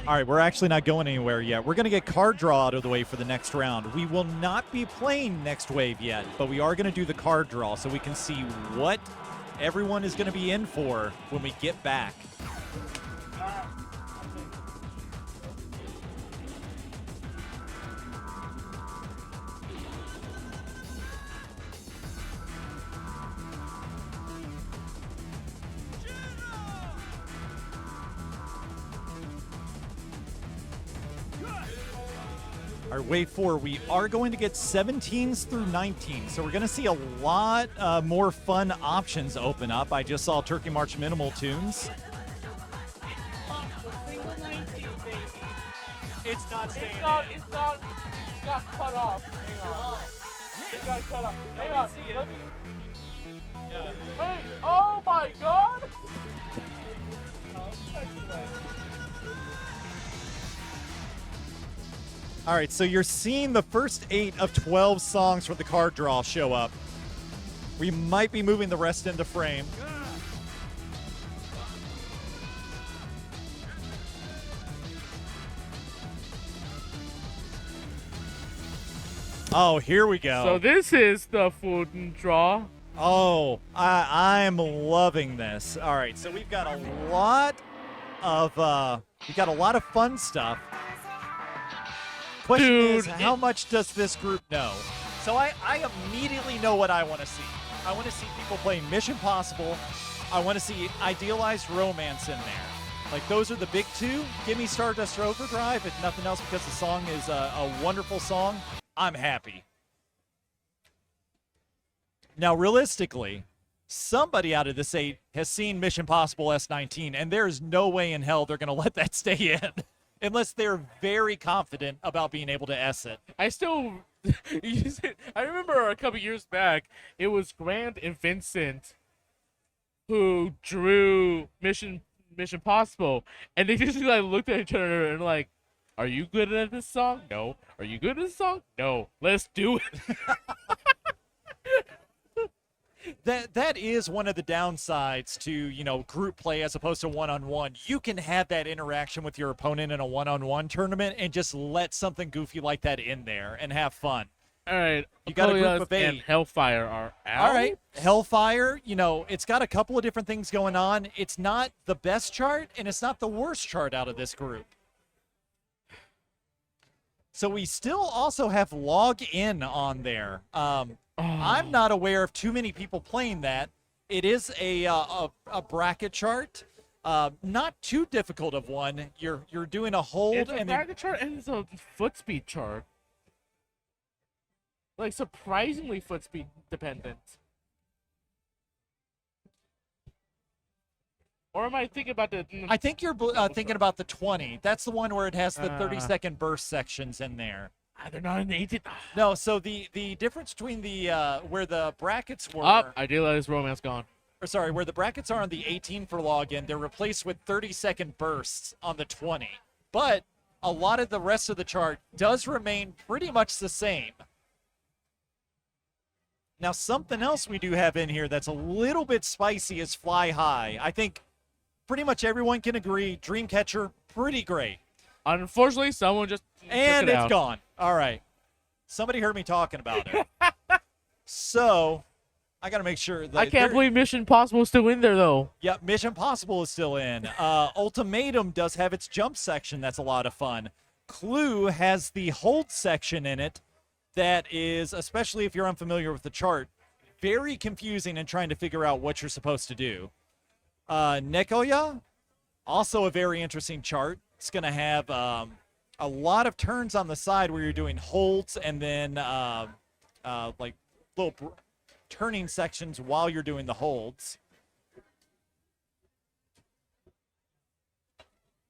All right, we're actually not going anywhere yet. We're going to get card draw out of the way for the next round. We will not be playing next wave yet, but we are going to do the card draw so we can see what everyone is going to be in for when we get back. All right, wave 4, we are going to get 17s through 19s, so we're going to see a lot more fun options open up. I just saw Turkey March Minimal Tunes. It's not staying in. It got cut off. Hang on. It got cut off. Hang on. Hey, oh my god! All right, so you're seeing the first 8 of 12 songs for the card draw show up. We might be moving the rest into frame. Oh, here we go. So this is the food and draw. Oh, I'm loving this. All right, so we've got a lot of fun stuff. Question is, how much does this group know? So I immediately know what I want to see. I want to see people playing Mission Possible. I want to see Idealized Romance in there. Like, those are the big two. Give me Stardust or Overdrive, if nothing else, because the song is a wonderful song. I'm happy. Now, realistically, somebody out of this 8 has seen Mission Possible S19, and there's no way in hell they're going to let that stay in. Unless they're very confident about being able to S it. I remember a couple years back, it was Grant and Vincent who drew Mission Possible, and they just like looked at each other and like, "Are you good at this song? No. Are you good at this song? No. Let's do it." That is one of the downsides to, group play as opposed to one-on-one. You can have that interaction with your opponent in a one-on-one tournament and just let something goofy like that in there and have fun. All right. You got a group of 8. And Hellfire are out. All right. Hellfire, it's got a couple of different things going on. It's not the best chart, and it's not the worst chart out of this group. So we still also have Log In on there. I'm not aware of too many people playing that. It is a bracket chart. Not too difficult of one. You're doing a hold. It's a bracket chart and it's a foot speed chart. Like, surprisingly foot speed dependent. Or am I thinking about the... I think you're thinking about the 20. That's the one where it has the 30-second burst sections in there. They're not in the 18. No, so the difference between the where the brackets were... Idealized Romance gone. Or sorry, where the brackets are on the 18 for login, they're replaced with 30-second bursts on the 20. But a lot of the rest of the chart does remain pretty much the same. Now, something else we do have in here that's a little bit spicy is Fly High. I think pretty much everyone can agree, Dreamcatcher, pretty great. Unfortunately, someone just and took it it's out. Gone. All right. Somebody heard me talking about it. So, I got to make sure that... I can't believe Mission Possible is still in there, though. Yeah, Mission Possible is still in. Ultimatum does have its jump section. That's a lot of fun. Clue has the hold section in it that is, especially if you're unfamiliar with the chart, very confusing in trying to figure out what you're supposed to do. Nekoya, also a very interesting chart. It's going to have a lot of turns on the side where you're doing holds and then like little turning sections while you're doing the holds.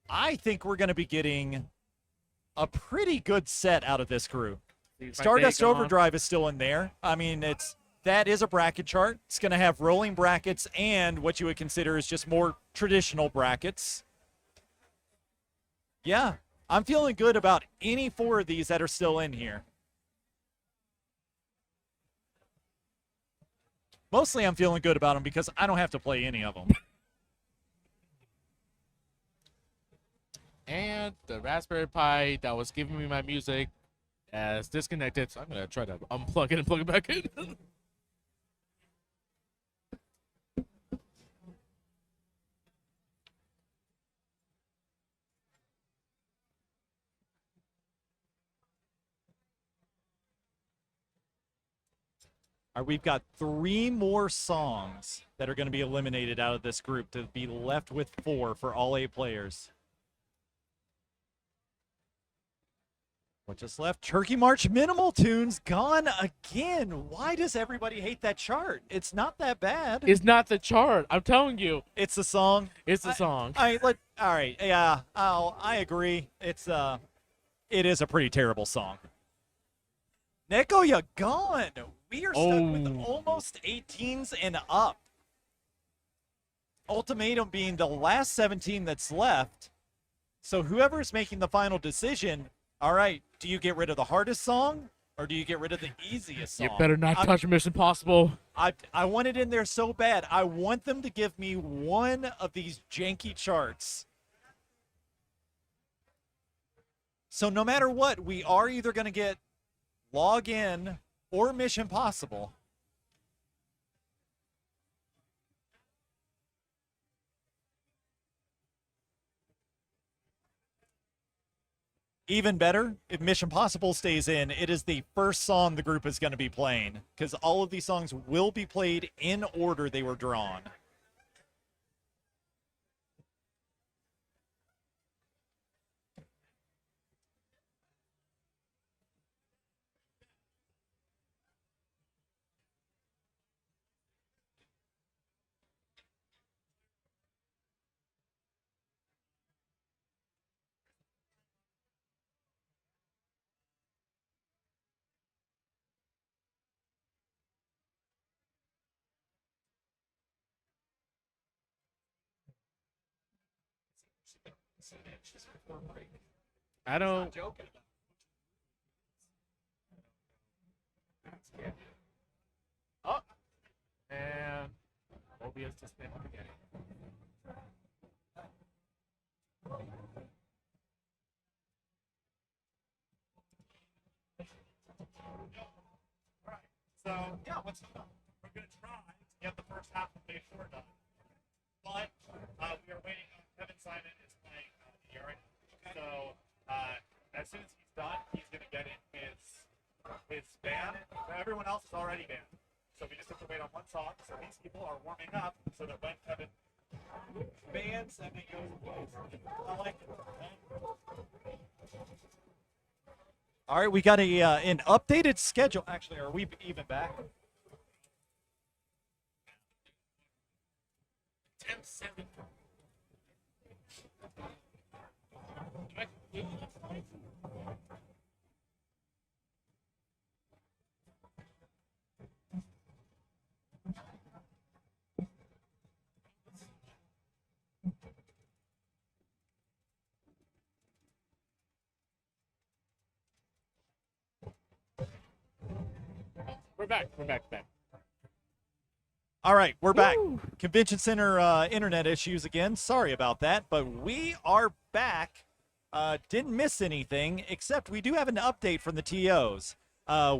I think we're going to be getting a pretty good set out of this group. Stardust Overdrive is still in there. I mean, that is a bracket chart. It's going to have rolling brackets and what you would consider is just more traditional brackets. Yeah, I'm feeling good about any 4 of these that are still in here. Mostly I'm feeling good about them because I don't have to play any of them. And and the Raspberry Pi that was giving me my music as disconnected. So I'm gonna try to unplug it and plug it back in. All right, we've got 3 more songs that are going to be eliminated out of this group to be left with 4 for all 8 players. What just left? Turkey March Minimal Tunes gone again. Why does everybody hate that chart? It's not that bad. It's not the chart. I'm telling you. It's the song. It's the song. All right. Yeah. I agree. It is a pretty terrible song. Neko, you gone. We are stuck with almost 18s and up. Ultimatum being the last 17 that's left. So whoever's making the final decision, all right, do you get rid of the hardest song or do you get rid of the easiest song? You better not touch Mission Impossible. I want it in there so bad. I want them to give me one of these janky charts. So no matter what, we are either going to get Log In or Mission Impossible. Even better, if Mission Impossible stays in, it is the first song the group is going to be playing, because all of these songs will be played in order they were drawn. I don't. Oh, and OBS just went up again. So, yeah, what's up? We're going to try to get the first half of Phase 4 done. But we are waiting on Kevin Simon is playing the Urine. So, as soon as he's done, he's going to get in his band. Everyone else is already banned. So we just have to wait on one song. So these people are warming up so that when Kevin bands and then goes and plays. I like it. All right, we got an updated schedule. Actually, are we even back? 10-7. We're back. All right, we're back. Woo! Convention Center internet issues again. Sorry about that, but we are back. Didn't miss anything, except we do have an update from the TOs.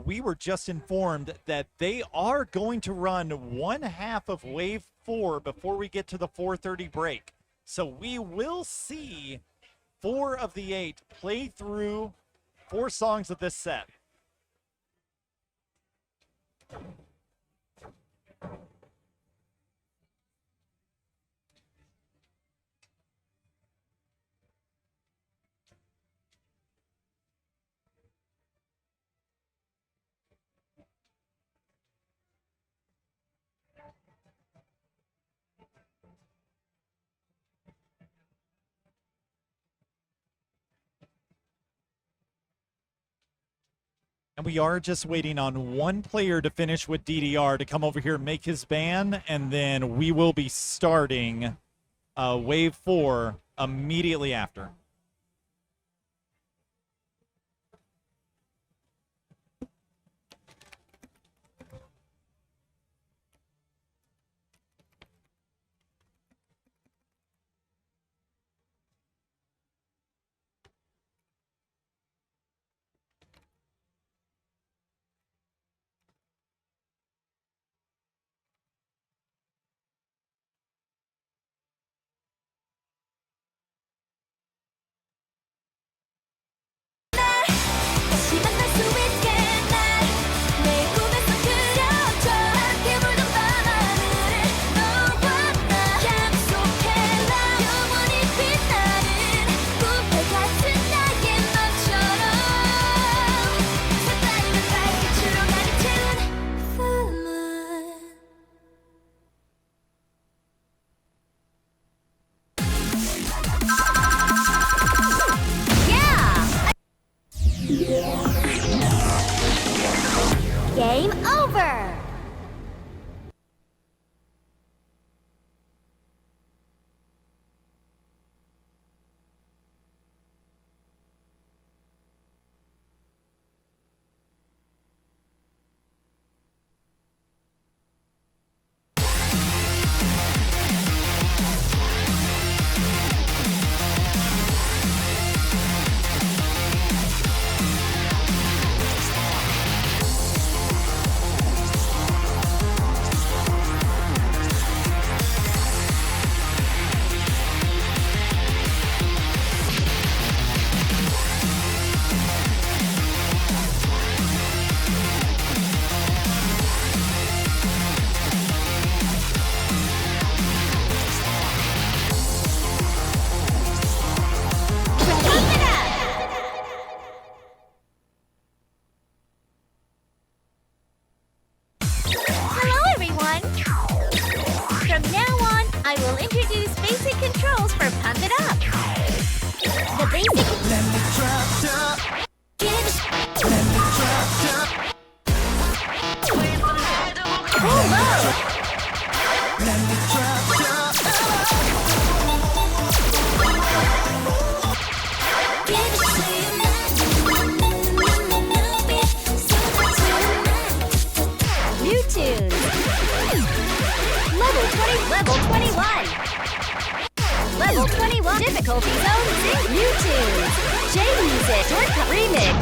We were just informed that they are going to run one half of Wave 4 before we get to the 4:30 break. So we will see 4 of the 8 play through 4 songs of this set. And we are just waiting on one player to finish with DDR to come over here and make his ban, and then we will be starting Wave 4 immediately after. Game over! Hello, everyone! From now on, I will introduce basic controls for Pump It Up. The basic... Let me drop down. Let me drop down. Pull low. Let me drop down. New tunes. Level 21. Level 21. Difficulty zone 6. New tunes. J-Music. Shortcut remix.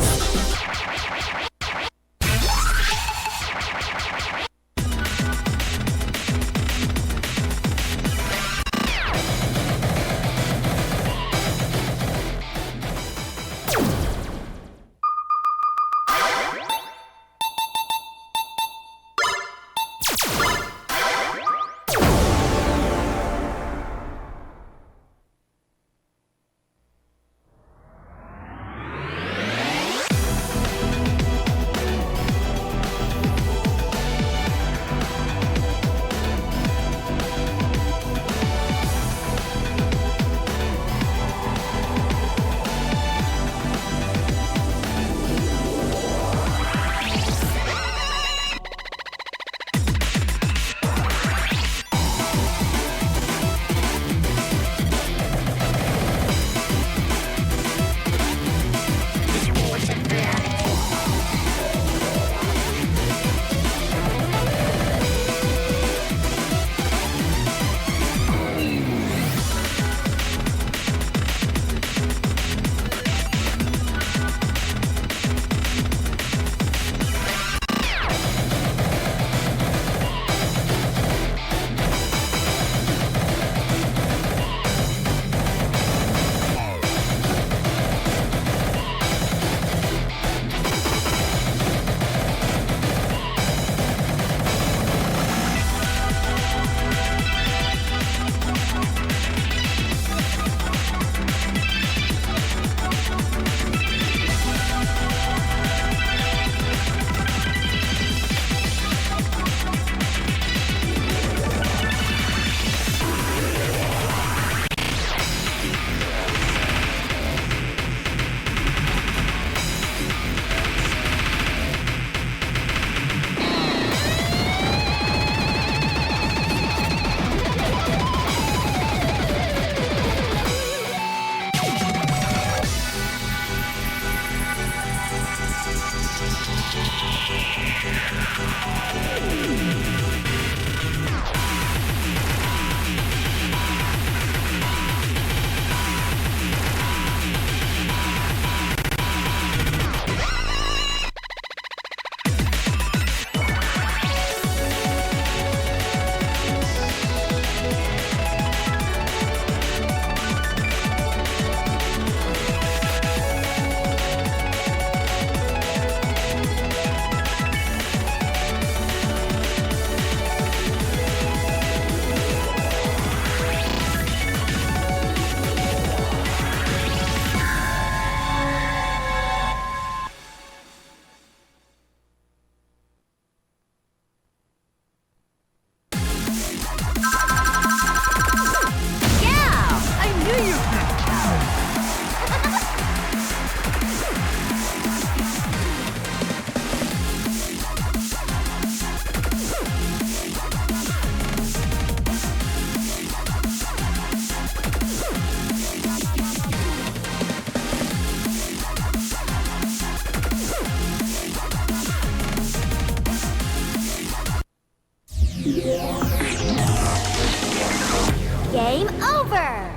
over!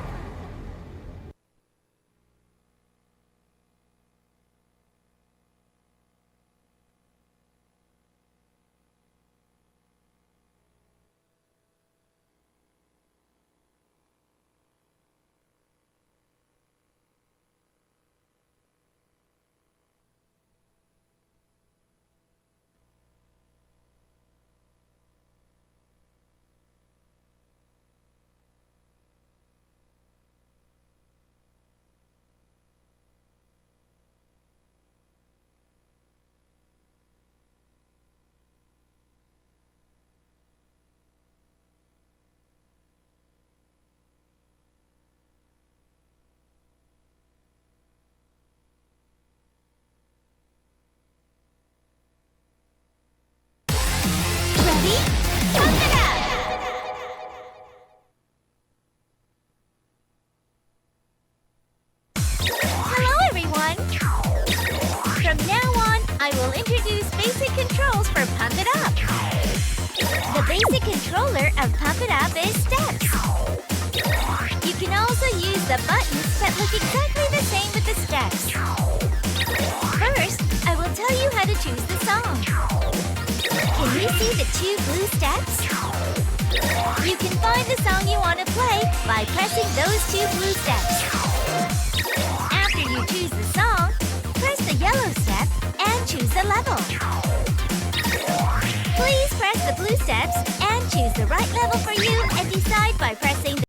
Ready? Pump it up! Hello, everyone! From now on, I will introduce basic controls for Pump It Up. The basic controller of Pump It Up is steps. You can also use the buttons that look exactly the same with the steps. First, I will tell you how to choose the song. Can you see the 2 blue steps? You can find the song you want to play by pressing those 2 blue steps. After you choose the song, press the yellow step and choose the level. Please press the blue steps and choose the right level for you and decide by pressing the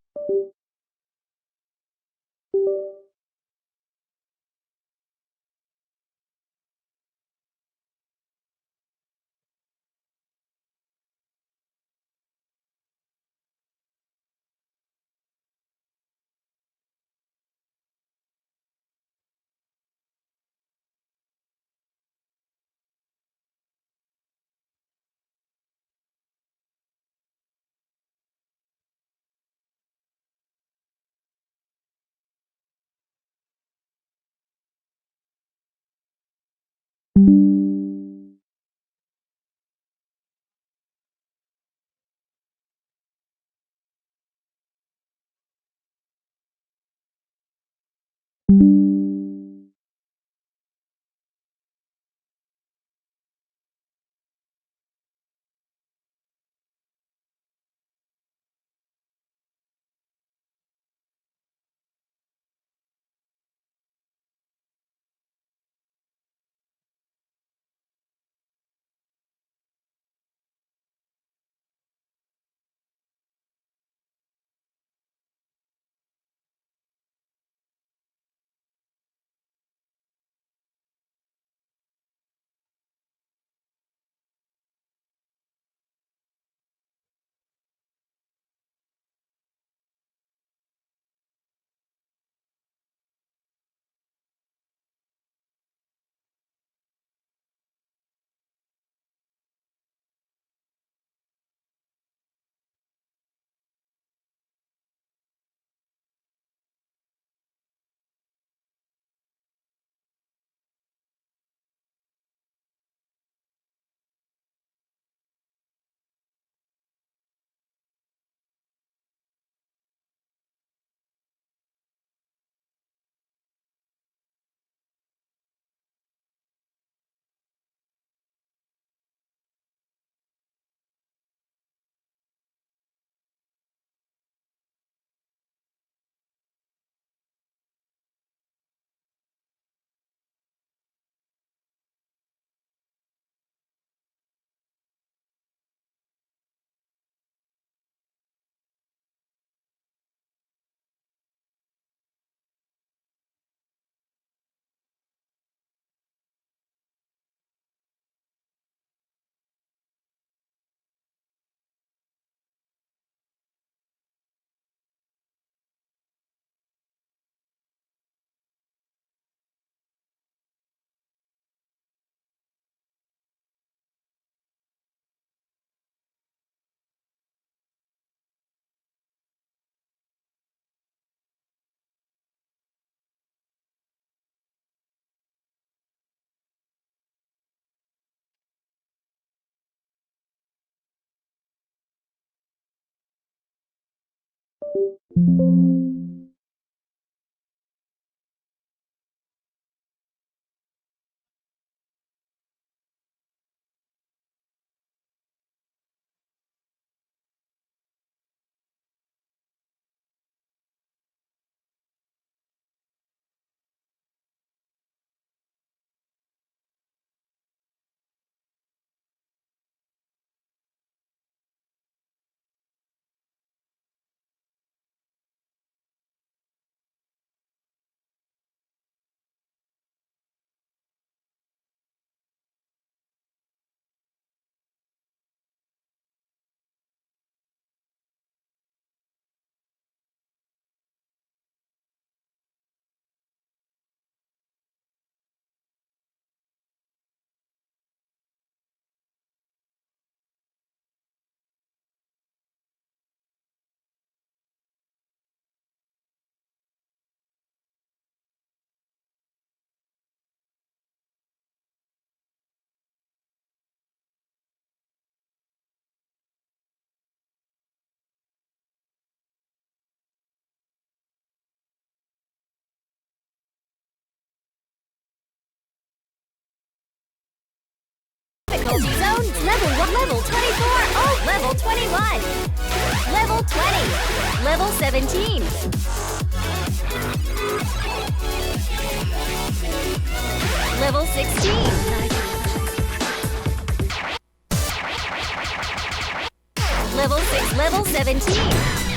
Difficulty zone, level 1, level 24, oh, level 21. Level 20, level 17. Level 16. Level 6, level 17.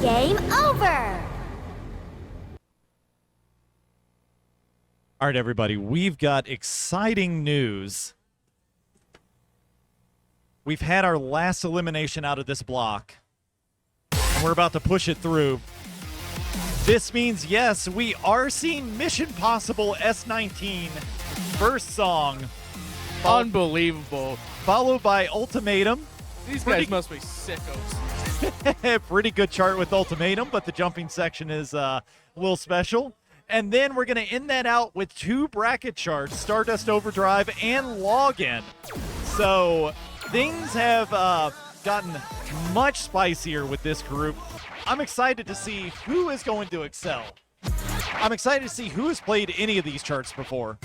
Game over! All right, everybody, we've got exciting news. We've had our last elimination out of this block, and we're about to push it through. This means, yes, we are seeing Mission Possible S19 first song. Unbelievable. Followed by Ultimatum. These guys must be sickos. Pretty good chart with Ultimatum, but the jumping section is a little special. And then we're going to end that out with 2 bracket charts, Stardust Overdrive and Log In. So things have gotten much spicier with this group. I'm excited to see who is going to excel. I'm excited to see who has played any of these charts before.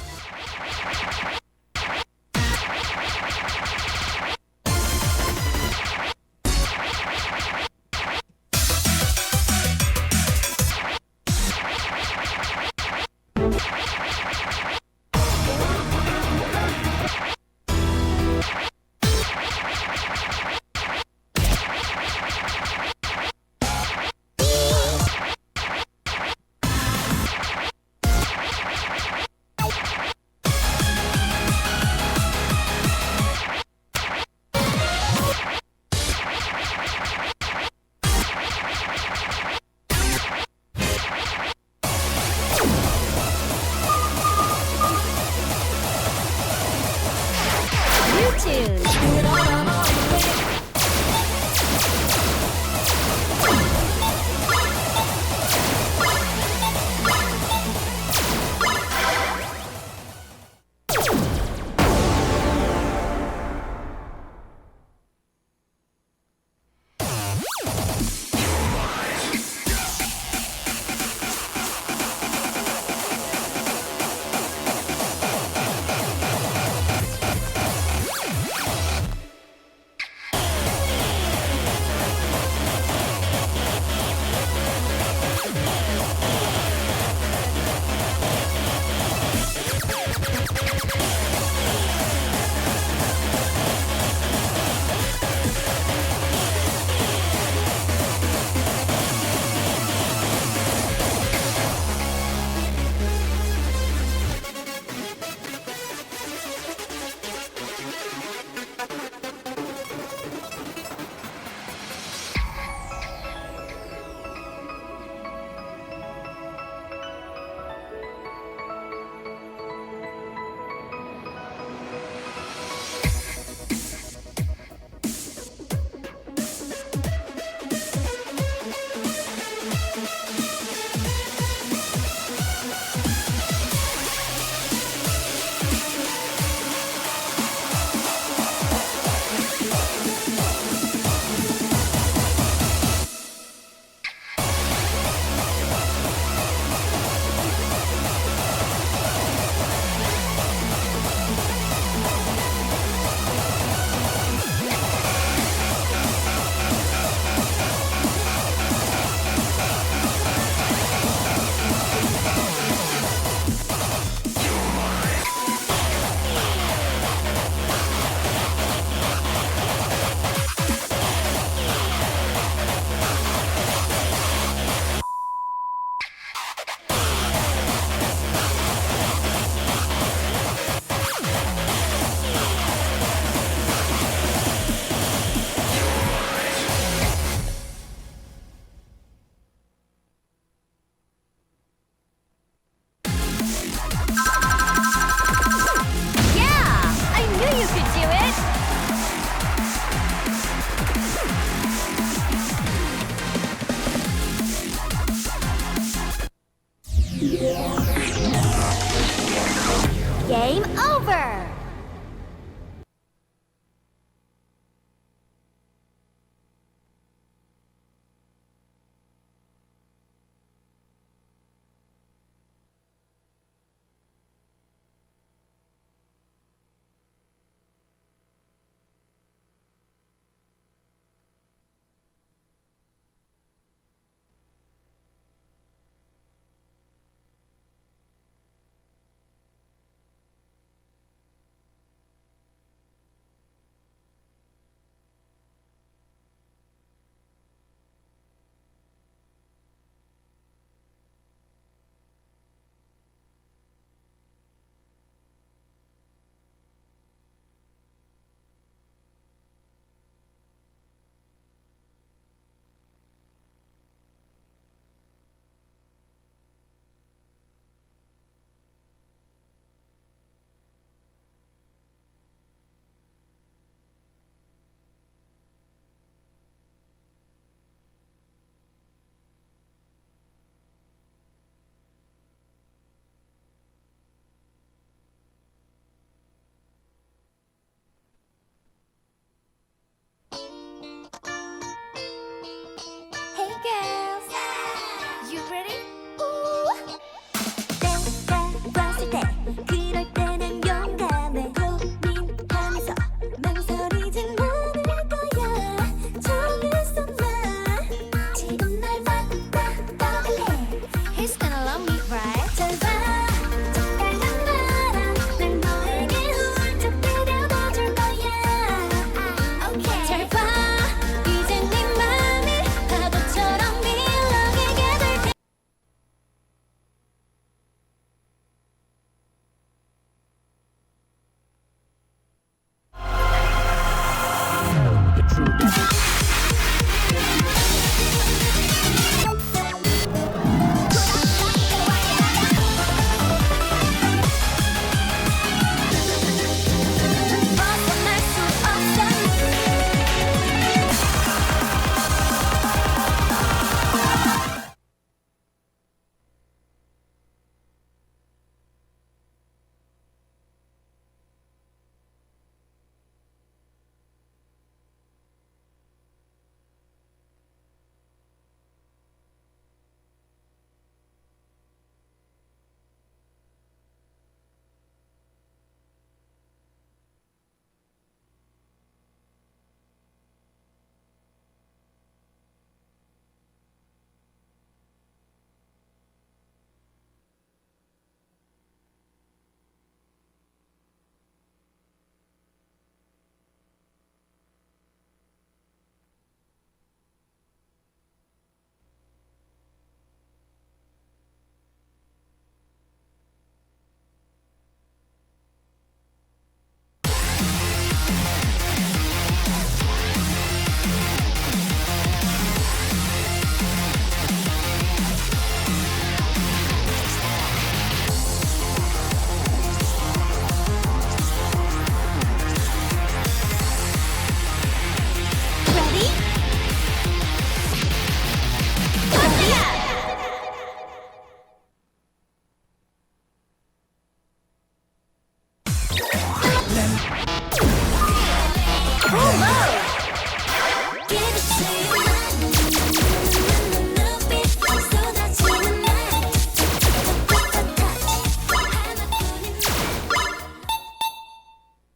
Full mode. Give it to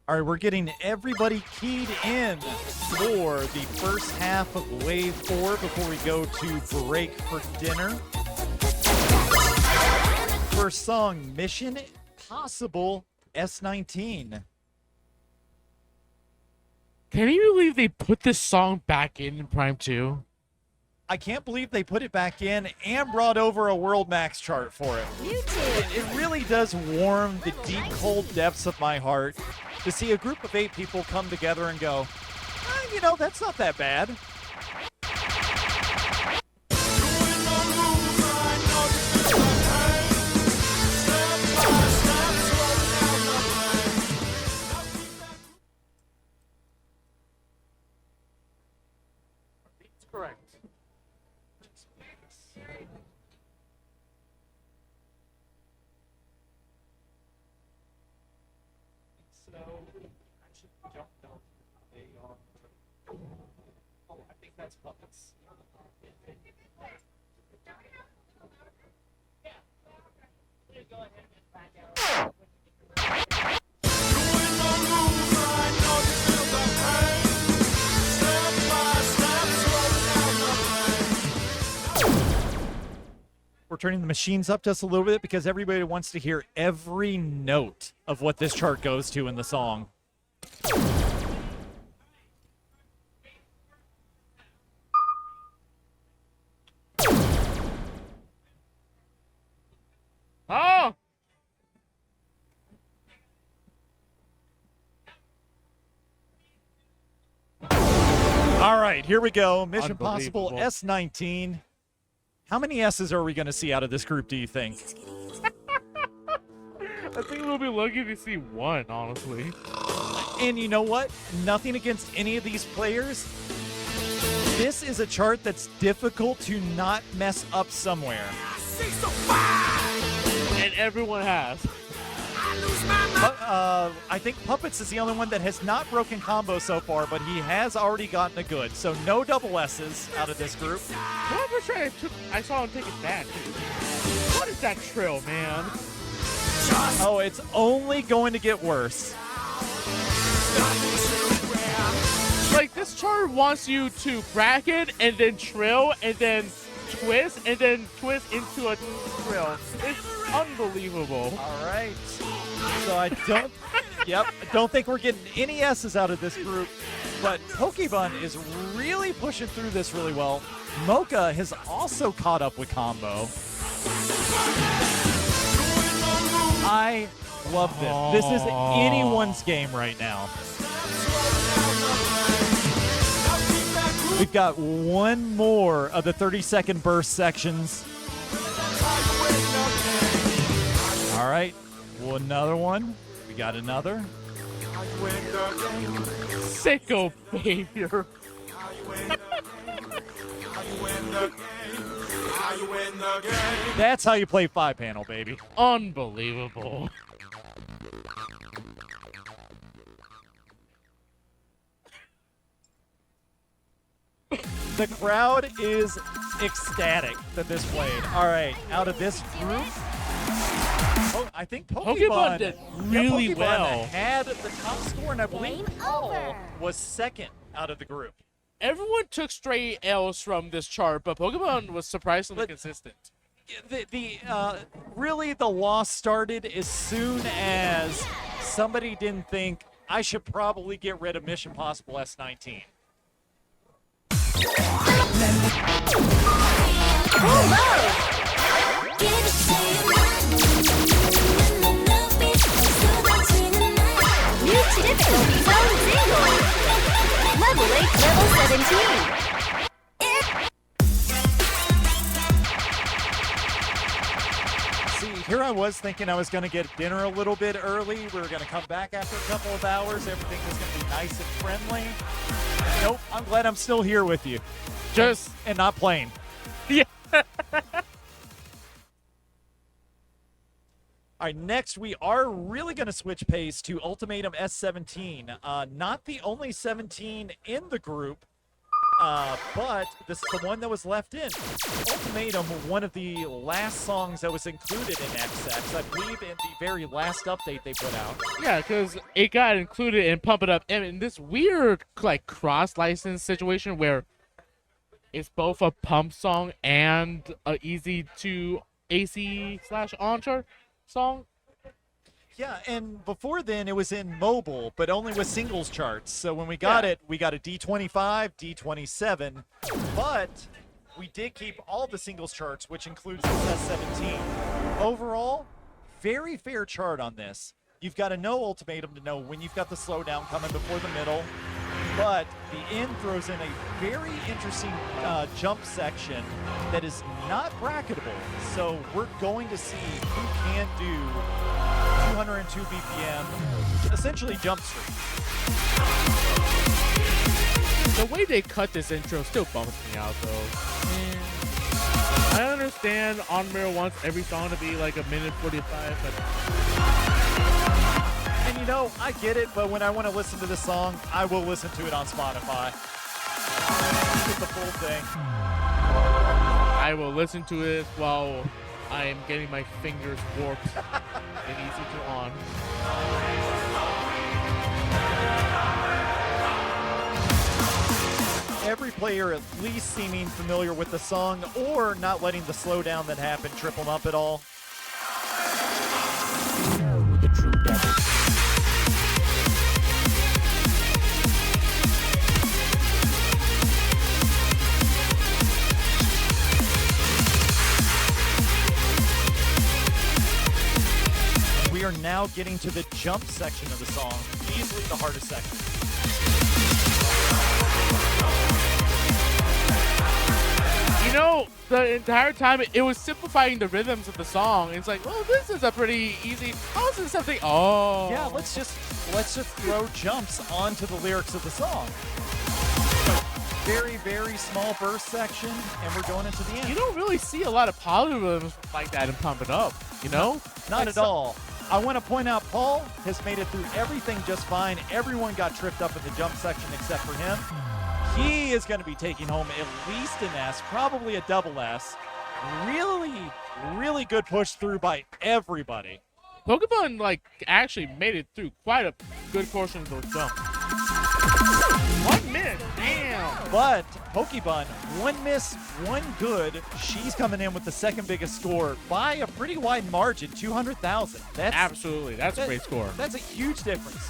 All right, we're getting everybody keyed in for the first half of Wave 4 before we go to break for dinner. First song, Mission Possible S19. Can you believe they put this song back in Prime 2? I can't believe they put it back in and brought over a World Max chart for it. YouTube. It really does warm the deep, cold depths of my heart to see a group of 8 people come together and go, you know, that's not that bad. That's correct. So, I should jump down. They are. Oh, I think that's puppets. We're turning the machines up just a little bit because everybody wants to hear every note of what this chart goes to in the song. Oh! All right, here we go. Mission Possible Unbelievable. S19. How many S's are we going to see out of this group, do you think? I think we'll be lucky to see one, honestly. And you know what? Nothing against any of these players. This is a chart that's difficult to not mess up somewhere. And everyone has. I think Puppets is the only one that has not broken combo so far, but he has already gotten a good. So no double S's out of this group. I saw him take it back. What is that trill, man? Oh, it's only going to get worse. Like, this chart wants you to bracket and then trill and then twist into a trill. It's unbelievable. All right. So I don't think we're getting any S's out of this group, but PokeBun is really pushing through this really well. Mocha has also caught up with combo. I love this. This is anyone's game right now. We've got one more of the 30-second burst sections. All right, well, another one. We got another. Sicko behavior. That's how you play 5-panel, baby. Unbelievable. The crowd is ecstatic that this played. All right, out of this group, I think PokeBun did really PokeBun well. had the top score, and I believe Game Paul over. was second out of the group. Everyone took straight L's from this chart, but PokeBun was surprisingly But- consistent. Really the loss started as soon as somebody didn't think I should probably get rid of Mission Possible S19. Full mode. Give it New difficulty zone 0. Level 8, level 17. See, here I was thinking I was going to get dinner a little bit early. We were going to come back after a couple of hours. Everything was going to be nice and friendly. Nope, I'm glad I'm still here with you Just and not playing. yeah. All right, next we are really going to switch pace to Ultimatum S17. Not the only 17 in the group, but this is the one that was left in. Ultimatum, one of the last songs that was included in XX, I believe in the very last update they put out. Yeah, because it got included in Pump It Up, and in this weird like cross-license situation where it's both a pump song and a easy to AC/on-chart song. Yeah, and before then it was in mobile, but only with singles charts. So when we got it, we got a D25, D27, but we did keep all the singles charts, which includes the S17. Overall, very fair chart on this. You've got to know Ultimatum to know when you've got the slowdown coming before the middle, but the end throws in a very interesting jump section that is not bracketable. So we're going to see who can do 202 BPM, essentially jump streak. The way they cut this intro still bums me out, though. I understand On Mirror wants every song to be like a minute 45, but... And you know, I get it, but when I want to listen to this song, I will listen to it on Spotify. Get the full thing. I will listen to it while I am getting my fingers warped and easy to on. Every player at least seeming familiar with the song or not letting the slowdown that happened trip them up at all. The true devil. We are now getting to the jump section of the song, easily the hardest section. You know, the entire time it was simplifying the rhythms of the song. It's like, well, this is a pretty easy. Oh, this is something. Oh, Yeah, let's just throw jumps onto the lyrics of the song. Very, very small burst section, and we're going into the end. You don't really see a lot of polyrhythms like that in Pump It Up. You know, Not at all. I want to point out Paul has made it through everything just fine. Everyone got tripped up in the jump section except for him. He is going to be taking home at least an S, probably a double S. Really, really good push through by everybody. PokeBun like actually made it through quite a good portion of those jumps. 1 minute, damn. But PokeBun, one miss, one good. She's coming in with the second biggest score by a pretty wide margin, 200,000. Absolutely, that's a great score. That's a huge difference.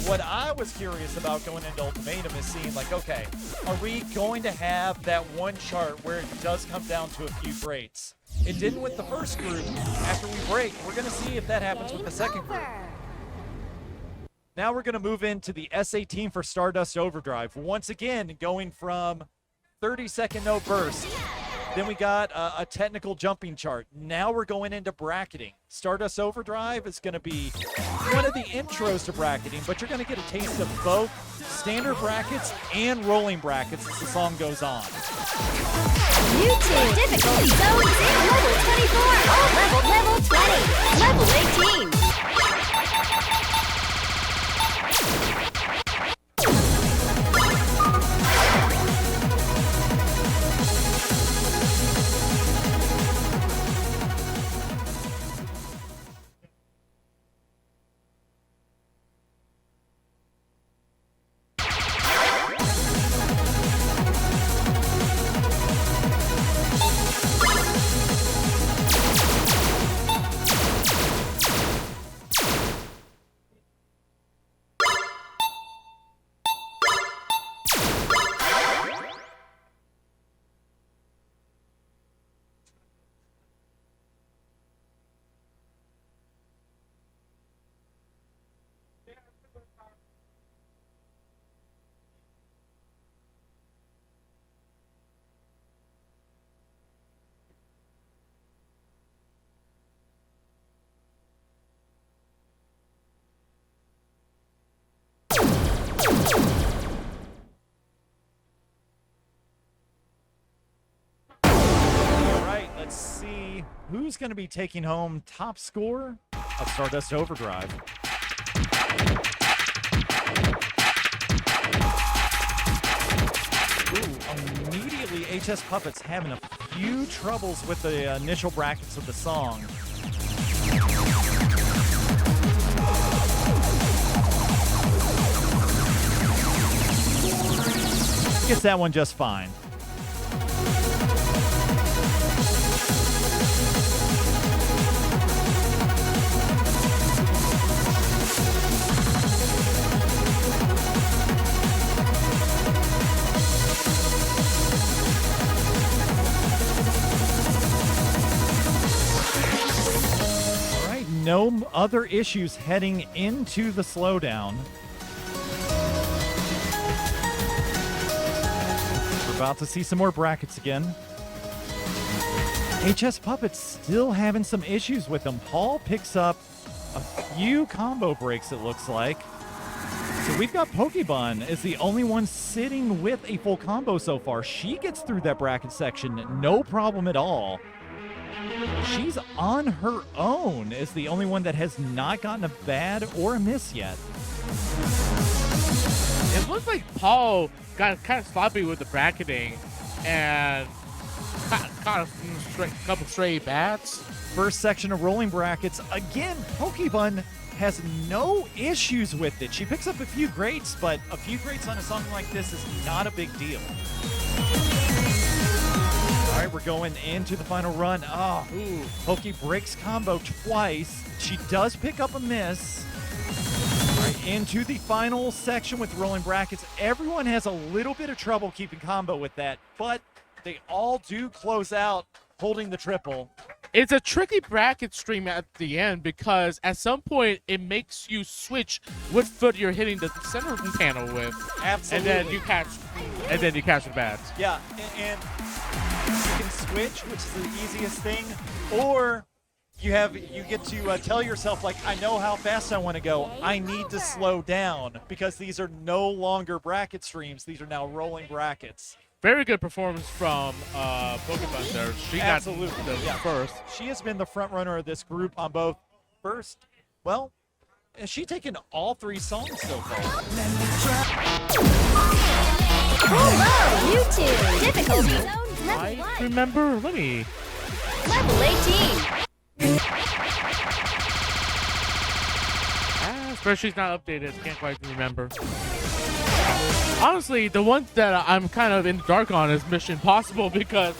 What I was curious about going into Ultimatum is seeing like, okay, are we going to have that one chart where it does come down to a few breaks? It didn't with the first group. After we break, we're going to see if that happens with the second group. Now we're going to move into the S18 for Stardust Overdrive. Once again, going from 30-second no burst. Then we got a technical jumping chart. Now we're going into bracketing. Stardust Overdrive is going to be one of the intros to bracketing, but you're going to get a taste of both standard brackets and rolling brackets as the song goes on. YouTube difficulty zone 0, level 24, level 20, level 18. Let's see who's going to be taking home top score. of Stardust Overdrive. Ooh, immediately HSPuppets having a few troubles with the initial brackets of the song. Gets that one just fine. All right, no other issues heading into the slowdown. About to see some more brackets again. HSPuppets still having some issues with them. Paul picks up a few combo breaks, it looks like. So we've got PokeBun is the only one sitting with a full combo so far. She gets through that bracket section, no problem at all. She's on her own, is the only one that has not gotten a bad or a miss yet. It looks like Paul got kind of sloppy with the bracketing and caught a couple stray bats. First section of rolling brackets. Again, PokeBun has no issues with it. She picks up a few greats, but a few greats on a song like this is not a big deal. All right, we're going into the final run. Oh, Poke breaks combo twice. She does pick up a miss. All right, into the final section with rolling brackets. Everyone has a little bit of trouble keeping combo with that, but they all do close out holding the triple. It's a tricky bracket stream at the end because at some point it makes you switch what foot you're hitting the center panel with. Absolutely. And then you catch the bats. Yeah, and you can switch, which is the easiest thing, or you get to tell yourself, like, I know how fast I want to go. I need to slow down because these are no longer bracket streams. These are now rolling brackets. Very good performance from PokeBun there. She Absolutely. got the first. She has been the front runner of this group on both first. Well, has she taken all three songs so far? Hello, you two. Difficulty zone level I 1. remember. Let me. Level 18. Spreadsheet's not updated. Can't quite remember. Honestly, the one that I'm kind of in the dark on is Mission Impossible because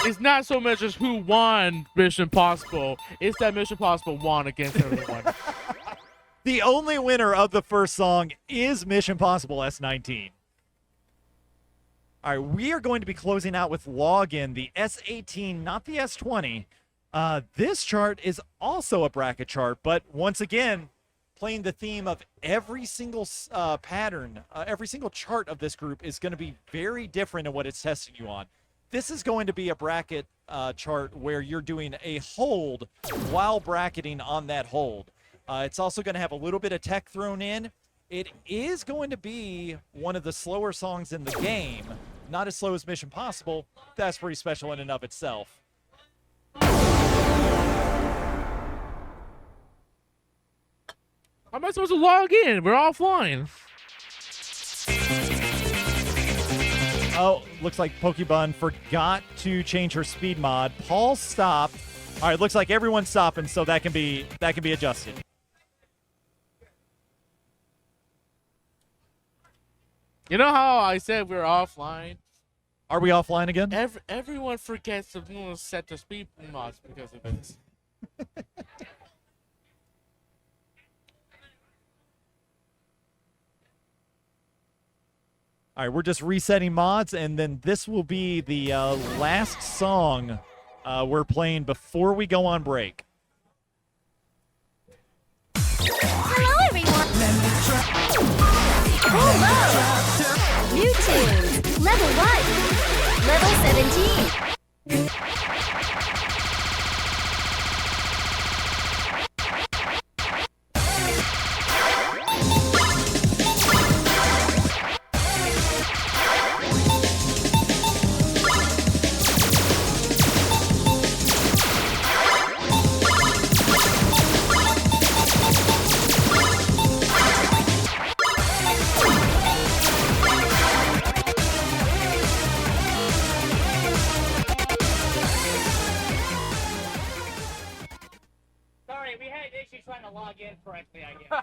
it's not so much as who won Mission Impossible. It's that Mission Impossible won against everyone. The only winner of the first song is Mission Impossible S19. All right, we are going to be closing out with Log In, the S18, not the S20. This chart is also a bracket chart, but once again, playing the theme of every single pattern, every single chart of this group is going to be very different in what it's testing you on. This is going to be a bracket chart where you're doing a hold while bracketing on that hold. It's also going to have a little bit of tech thrown in. It is going to be one of the slower songs in the game. Not as slow as Mission Impossible. That's pretty special in and of itself. How am I supposed to log in? We're offline. Oh, looks like PokeBun forgot to change her speed mod. Paul stopped. All right, looks like everyone's stopping, so that can be adjusted. You know how I said we're offline? Are we offline again? Everyone forgets to set the speed mods because of this. All right, we're just resetting mods, and then this will be the last song we're playing before we go on break. Hello, everyone. Hello. New tunes. Level 1. Level 17. actually trying to log in correctly, I guess.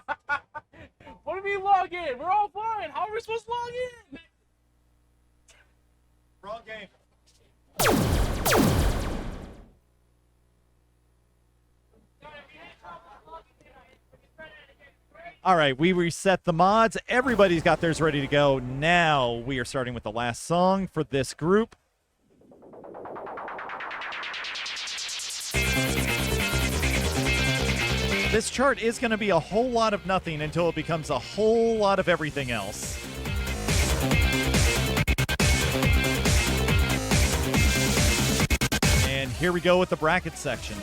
What do you mean log in? We're all fine. How are we supposed to log in? Wrong game. All right, we reset the mods. Everybody's got theirs ready to go. Now we are starting with the last song for this group. This chart is going to be a whole lot of nothing until it becomes a whole lot of everything else. And here we go with the bracket sections.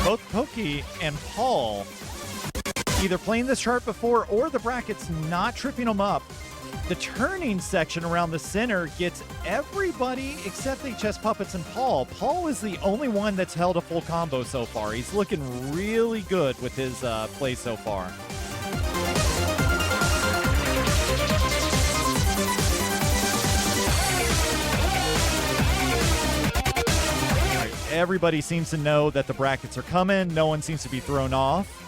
Both Pokey and Paul either playing this chart before or the brackets not tripping them up. The turning section around the center gets everybody except HSPuppets and Paul. Paul is the only one that's held a full combo so far. He's looking really good with his play so far. All right, everybody seems to know that the brackets are coming. No one seems to be thrown off.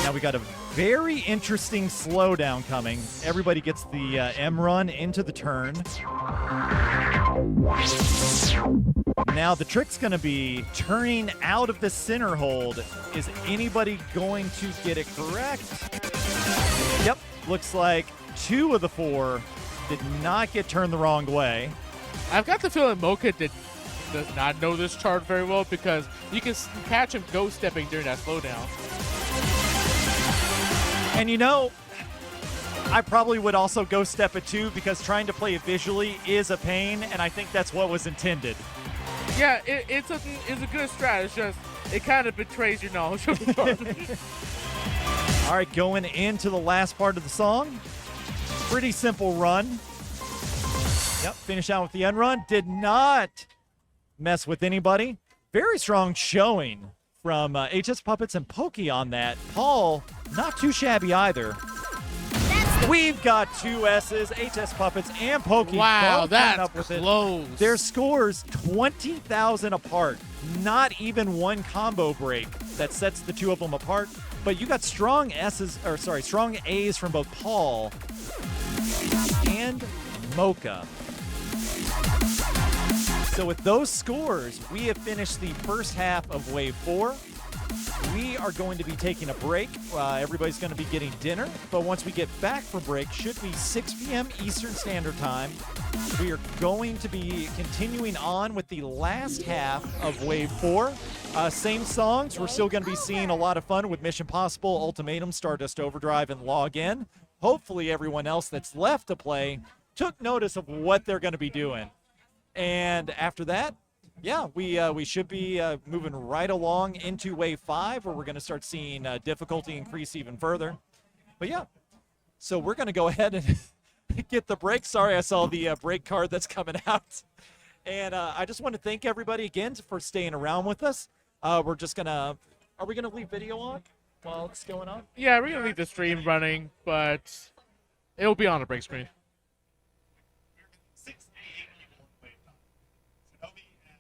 Now we got a very interesting slowdown coming. Everybody gets the M run into the turn. Now the trick's going to be turning out of the center hold. Is anybody going to get it correct? Yep, looks like 2 of the 4 did not get turned the wrong way. I've got the feeling Mocha does not know this chart very well because you can catch him ghost stepping during that slowdown. And you know, I probably would also go step it too because trying to play it visually is a pain, and I think that's what was intended. Yeah, it's a good strat. It's just it kind of betrays your knowledge of the chart. All right, going into the last part of the song. Pretty simple run. Yep, finish out with the end run. Did not mess with anybody. Very strong showing from HSPuppets and Pokey on that. Paul, not too shabby either. We've got 2 S's, HSPuppets and Pokey. Wow, both that's up with close. It. Their scores 20,000 apart. Not even one combo break that sets the 2 of them apart. But you got strong strong A's from both Paul and Mocha. So with those scores, we have finished the first half of Wave 4. We are going to be taking a break. Everybody's going to be getting dinner. But once we get back from break, should be 6 p.m. Eastern Standard Time. We are going to be continuing on with the last half of Wave 4. Same songs. We're still going to be seeing a lot of fun with Mission Possible, Ultimatum, Stardust, Overdrive, and Log In. Hopefully everyone else that's left to play took notice of what they're going to be doing. And after that, yeah, we should be moving right along into Wave 5, where we're going to start seeing difficulty increase even further. But yeah, so we're going to go ahead and get the break. Sorry, I saw the break card that's coming out. And I just want to thank everybody again for staying around with us. We're just going to, are we going to leave video on while it's going on? Yeah, we're going to leave the stream running, but it'll be on the break screen. 6 people in wave time. Shinobee and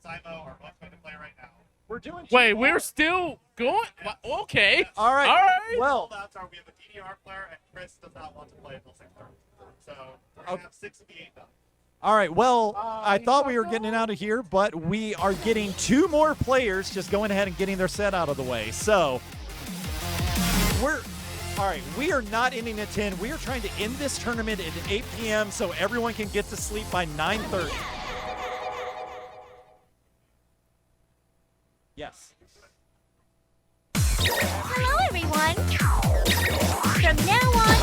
Sighmoe are both going to play right now. We're doing. Wait, we're still going? Okay. All right. All right. Well, Holdouts are we have a DDR player and Chris does not want to play until 6:30. So we're going to have 6 of the 8 done. all right. Well, I thought we were getting out of here, but we are getting 2 more players just going ahead and getting their set out of the way. So all right, we are not ending at 10. We are trying to end this tournament at 8 p.m. so everyone can get to sleep by 9:30. Yes. Hello, everyone. From now on,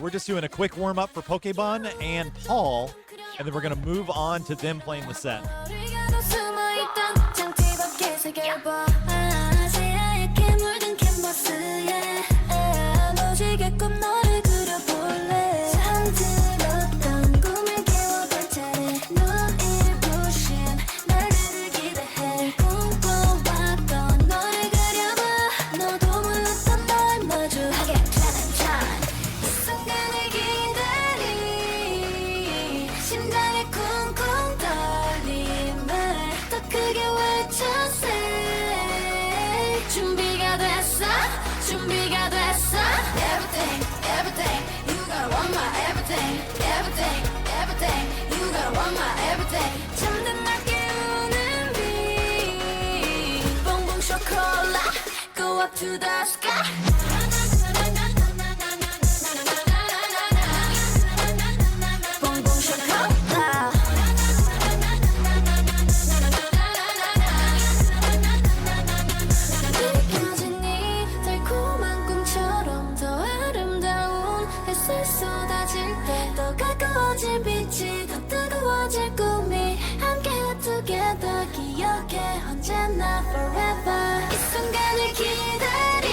we're just doing a quick warm-up for PokeBun and Paul, and then we're going to move on to them playing the set. To the sky. Boom boom shakalaka. 느껴지니 달콤한 꿈처럼 더 아름다운 햇살 쏟아질 때 더 가까워질 빛이 더 뜨거워질 꿈이 함께 together 기억해 언제나 forever 이 순간을 기다리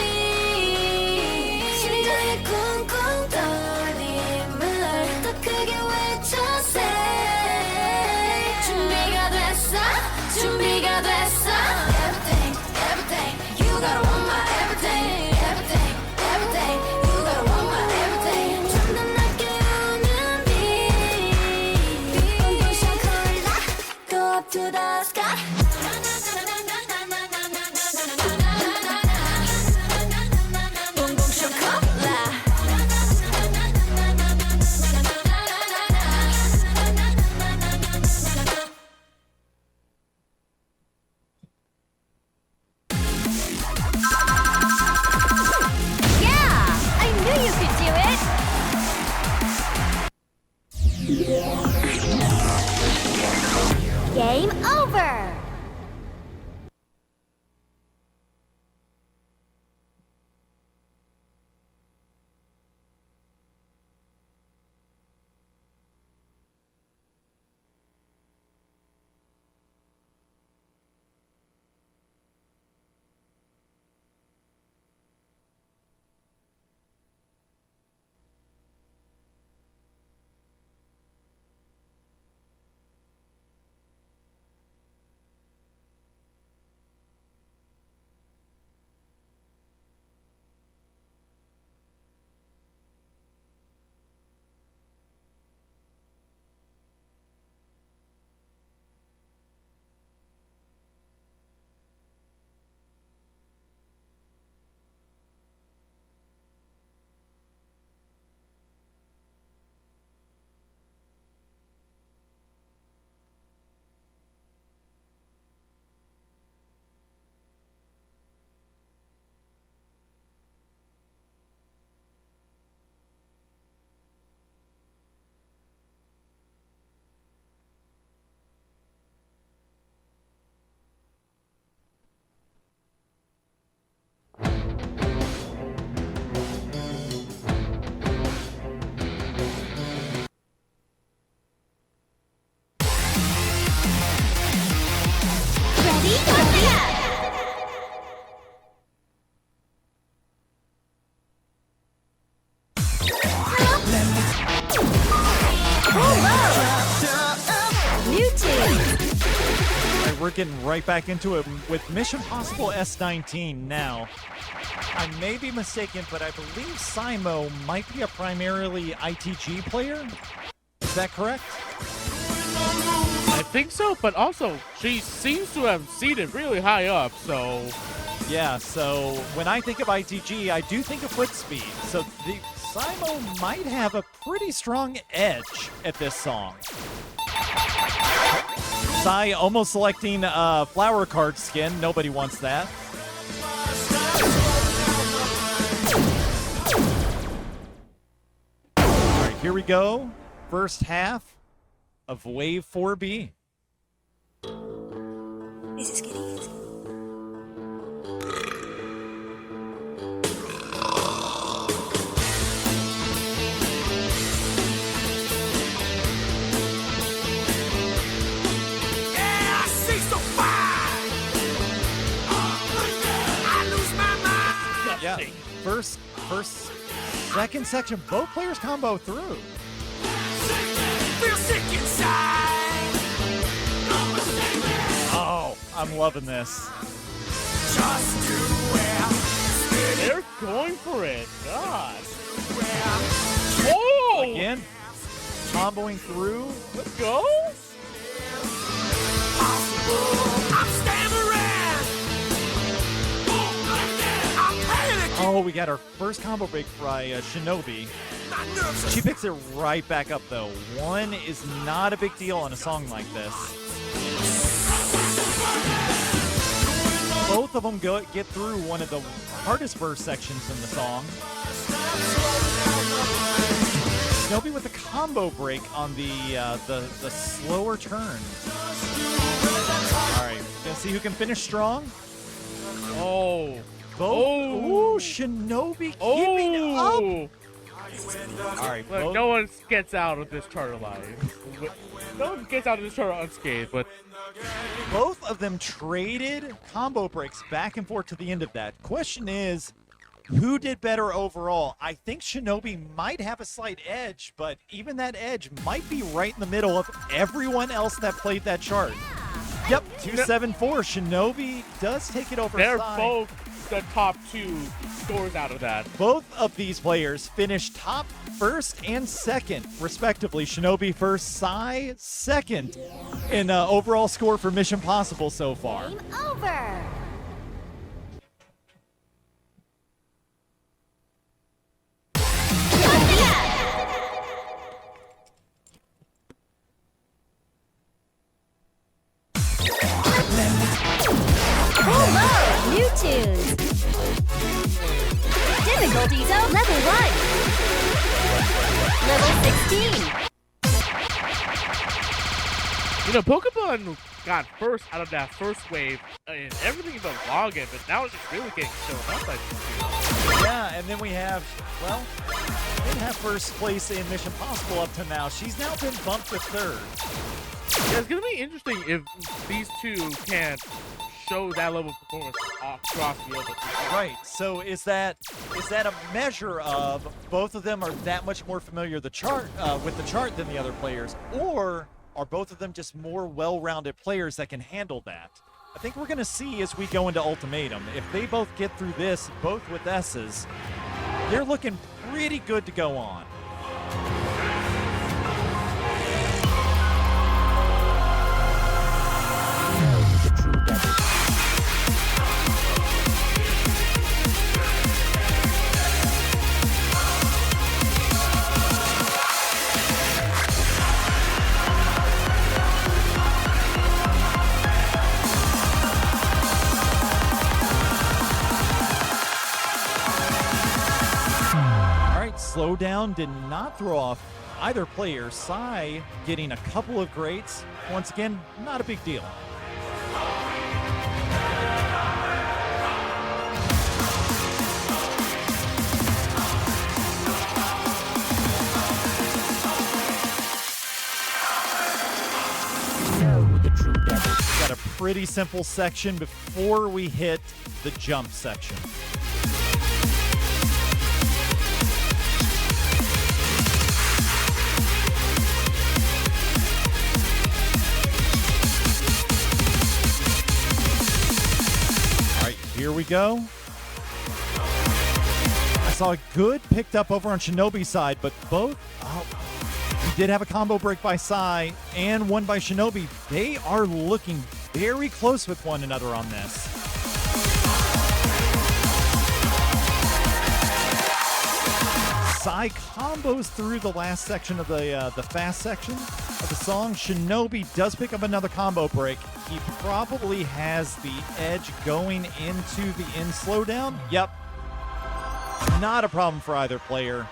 심장의 쿵쿵 떨림을 더 크게 외쳐 say 준비가 됐어 준비가 됐어 everything everything you gotta want my everything everything everything you gotta want my everything 잠든 낮게 오는 빛 눈부셔 콜라 go up to the sky Game over! We're getting right back into it with Mission Possible S19 now. I may be mistaken, but I believe Sighmoe might be a primarily ITG player. Is that correct? I think so, but also she seems to have seated really high up, so Yeah, so when I think of ITG, I do think of foot speed. So the Sighmoe might have a pretty strong edge at this song. Sai almost selecting flower card skin. Nobody wants that. All right, here we go. First half of Wave 4B. This is getting easy. second section, both players combo through. Oh, I'm loving this. They're going for it. God. Oh! Again, comboing through. Let's go. Oh, we got our first combo break by Shinobee. She picks it right back up, though. One is not a big deal on a song like this. Both of them get through one of the hardest verse sections in the song. Shinobee with a combo break on the slower turn. All right, gonna see who can finish strong. Oh. Both. Oh. Ooh, Shinobee Oh. keeping up. All right, Look, both. no one gets out of this chart alive. No one gets out of this chart unscathed, but Both of them traded combo breaks back and forth to the end of that. Question is, who did better overall? I think Shinobee might have a slight edge, but even that edge might be right in the middle of everyone else that played that chart. Yep, 274. Shinobee does take it over. they're Sai. both the top two scores out of that. Both of these players finished top first and second, respectively. Shinobee first, Sai second in overall score for Mission Possible so far. Game over. Hello, new tunes. Difficulty zone level 1. Level 16. You know, PokeBun got first out of that first wave and everything but Log In, but now it's just really getting shown up. I think. Yeah, and then we have, well, didn't have first place in Mission Possible up to now. She's now been bumped to third. Yeah, it's gonna be interesting if these two can show that level of performance across the other. Right. So is that a measure of both of them are that much more familiar with the chart than the other players, or are both of them just more well-rounded players that can handle that? I think we're going to see as we go into Ultimatum. If they both get through this, both with S's, they're looking pretty good to go on. Slowdown did not throw off either player. Sai getting a couple of greats. Once again, not a big deal. Got a pretty simple section before we hit the jump section. Here we go. I saw a good picked up over on Shinobee's side, but both, we did have a combo break by Sai and one by Shinobee. They are looking very close with one another on this. Sai combos through the last section of the fast section of the song. Shinobee does pick up another combo break. He probably has the edge going into the end slowdown. Yep. Not a problem for either player.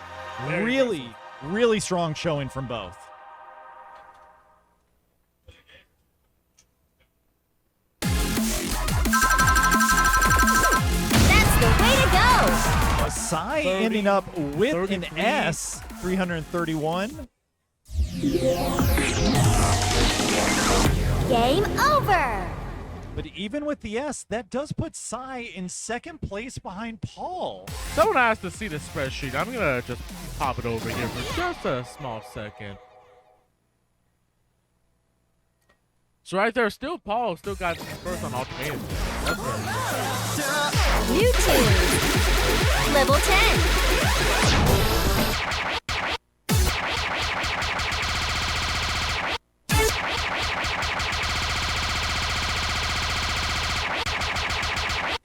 Really strong showing from both. That's the way to go. Sai ending up with an S, 331. Game over. But even with the S, that does put Sai in second place behind Paul. Someone asked to see the spreadsheet. I'm gonna just pop it over here for just a small second. So right there, still Paul still got first on Ultimatum. That's very nice. New tune. Level 10.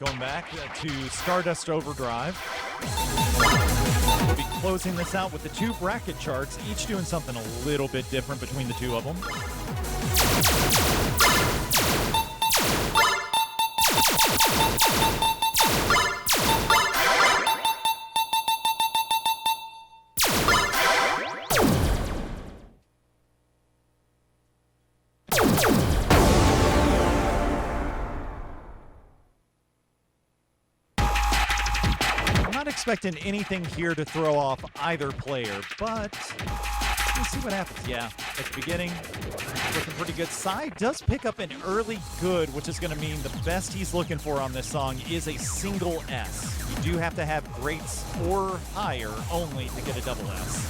Going back to Stardust Overdrive. We'll be closing this out with the 2 bracket charts, each doing something a little bit different between the 2 of them. Expecting anything here to throw off either player, but let's see what happens. Yeah, at the beginning, looking pretty good. Sai does pick up an early good, which is going to mean the best he's looking for on this song is a single S. You do have to have greats or higher only to get a double S.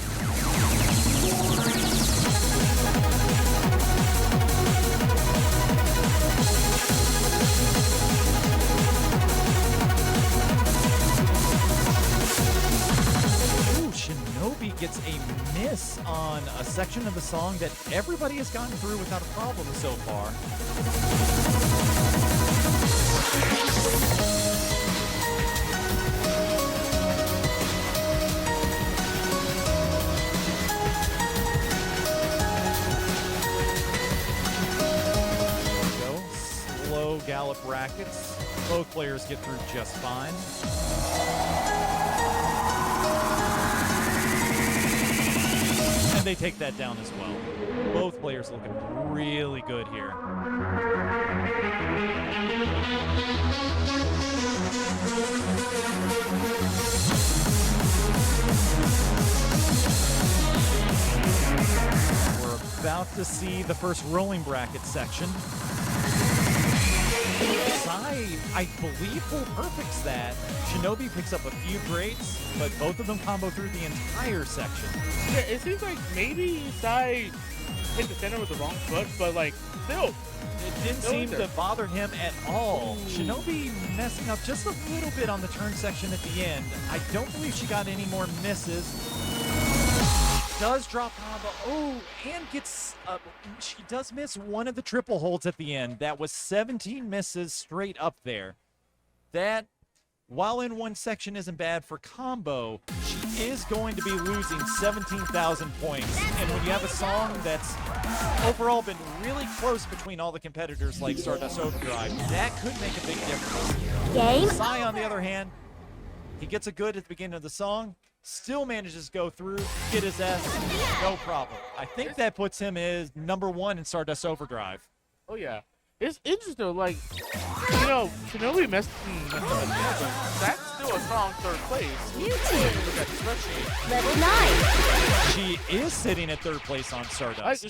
Shinobee gets a miss on a section of the song that everybody has gotten through without a problem so far. Go slow gallop brackets. Both players get through just fine. They take that down as well. Both players looking really good here. We're about to see the first rolling bracket section. Sai, I believe, full perfects that. Shinobee picks up a few greats, but both of them combo through the entire section. Yeah, it seems like maybe Sai hit the center with the wrong foot, but like still. It didn't seem to bother him at all. Shinobee messing up just a little bit on the turn section at the end. I don't believe she got any more misses. Does drop combo. Oh, and gets she does miss one of the triple holds at the end. That was 17 misses straight up there. That, while in one section isn't bad for combo, she is going to be losing 17,000 points. And when you have a song that's overall been really close between all the competitors like Stardust Overdrive, that could make a big difference. Game. Sai, on the other hand, he gets a good at the beginning of the song, still manages to go through, get his S, no problem. I think that puts him as #1 in Stardust Overdrive. Oh yeah, it's interesting. Like, you know, Shinobee messed up, but that's still a strong third place. New Look tune. at the spreadsheet. Level 9. She is sitting at third place on Stardust.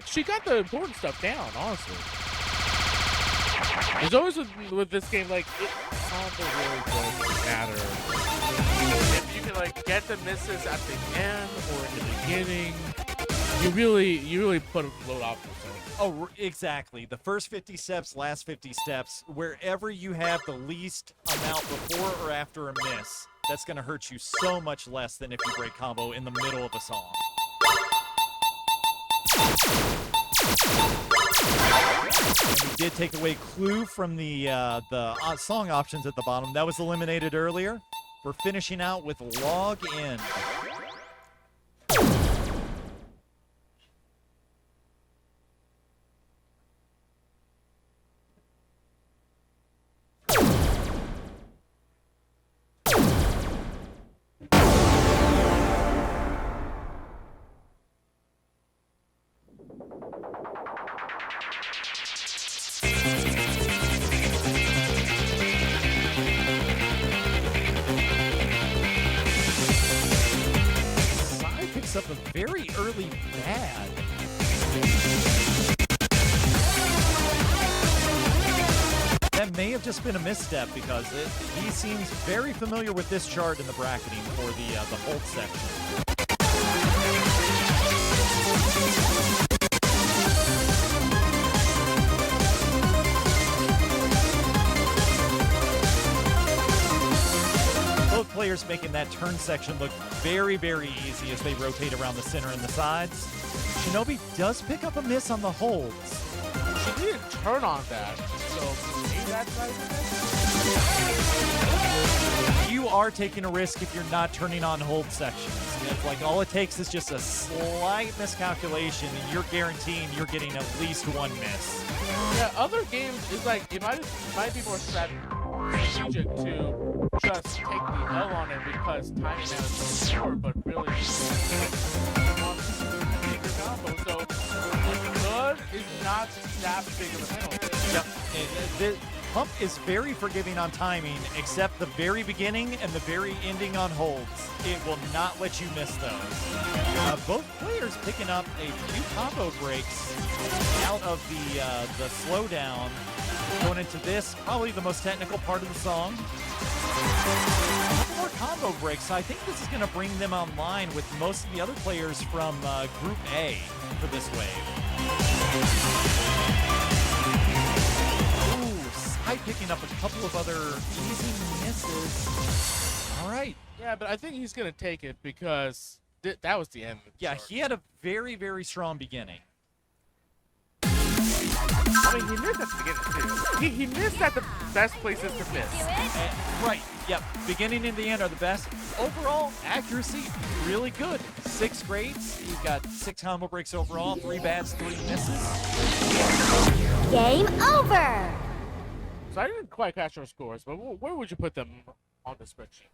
She got the important stuff down, honestly. There's always with this game, like, it combo really doesn't matter. If you can like get the misses at the end or in the beginning, you really put a load off yourself. Oh, exactly. The first 50 steps, last 50 steps, wherever you have the least amount before or after a miss, that's going to hurt you so much less than if you break combo in the middle of a song. And we did take away Clue from the song options at the bottom. That was eliminated earlier. We're finishing out with Log In. Up a very early bad. have just been a misstep because he seems very familiar with this chart in the bracketing for the hold section. Both players making that turn section look very, very easy as they rotate around the center and the sides. Shinobee does pick up a miss on the holds. She didn't turn on that, so maybe that's right. You are taking a risk if you're not turning on hold sections. It's like all it takes is just a slight miscalculation, and you're guaranteeing you're getting at least one miss. Yeah, other games is like it might be more strategic to just take the L on it because timing now is so short, but really combo. So good is not that big of a penalty. Yep. The Pump is very forgiving on timing, except the very beginning and the very ending on holds. It will not let you miss those. Both players picking up a few combo breaks out of the slowdown. Going into this, probably the most technical part of the song. A couple more combo breaks. So I think this is going to bring them online with most of the other players from Group A for this wave. Ooh, picking up a couple of other easy misses. All right. Yeah, but I think he's going to take it because that was the end. Yeah, he had a very, very strong beginning. I mean, he missed at the beginning, too. He missed at the best places to miss. Right. Yep. Beginning and the end are the best. Overall, accuracy, really good. 6 grades. You've got 6 combo breaks overall, 3 bads, 3 misses. Game over! So I didn't quite catch your scores, but where would you put them on the spreadsheet?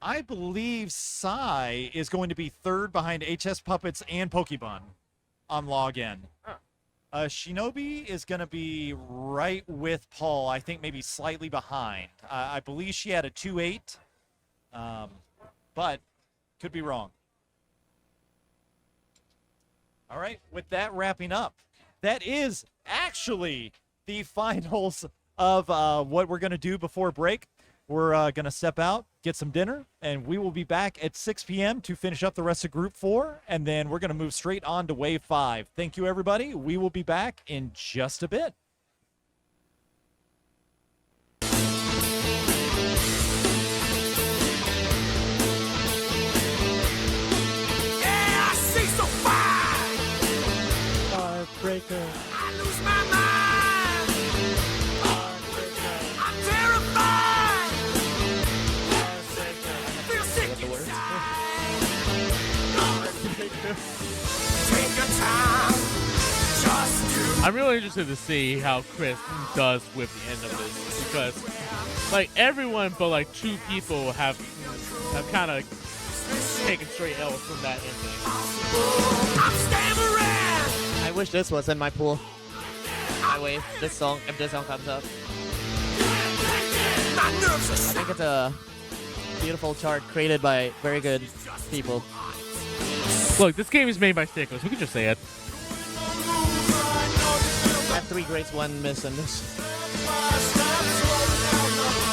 I believe Psy is going to be 3rd behind HSPuppets and PokeBun on Log In. Huh. Shinobee is going to be right with Paul. I think maybe slightly behind. I believe she had a 2.8, but could be wrong. All right, with that wrapping up, that is actually the finals of what we're going to do before break. We're going to step out, get some dinner, and we will be back at 6 p.m. to finish up the rest of Group 4, and then we're going to move straight on to Wave 5. Thank you, everybody. We will be back in just a bit. Yeah, I see so fine. Heartbreaker. I lose my mind. I'm terrified. Feel sick inside. Take your time. Just do. I'm really interested to see how Chris does with the end of this because, like, everyone but like 2 people have kind of taken straight L's from that ending. I'm stammering. I wish this was in my pool. My wave. This song, if this song comes up. My nerves are I think it's a beautiful chart created by very good people. Look, this game is made by Stickers. We can just say it. I have 3 grades, 1 miss in this.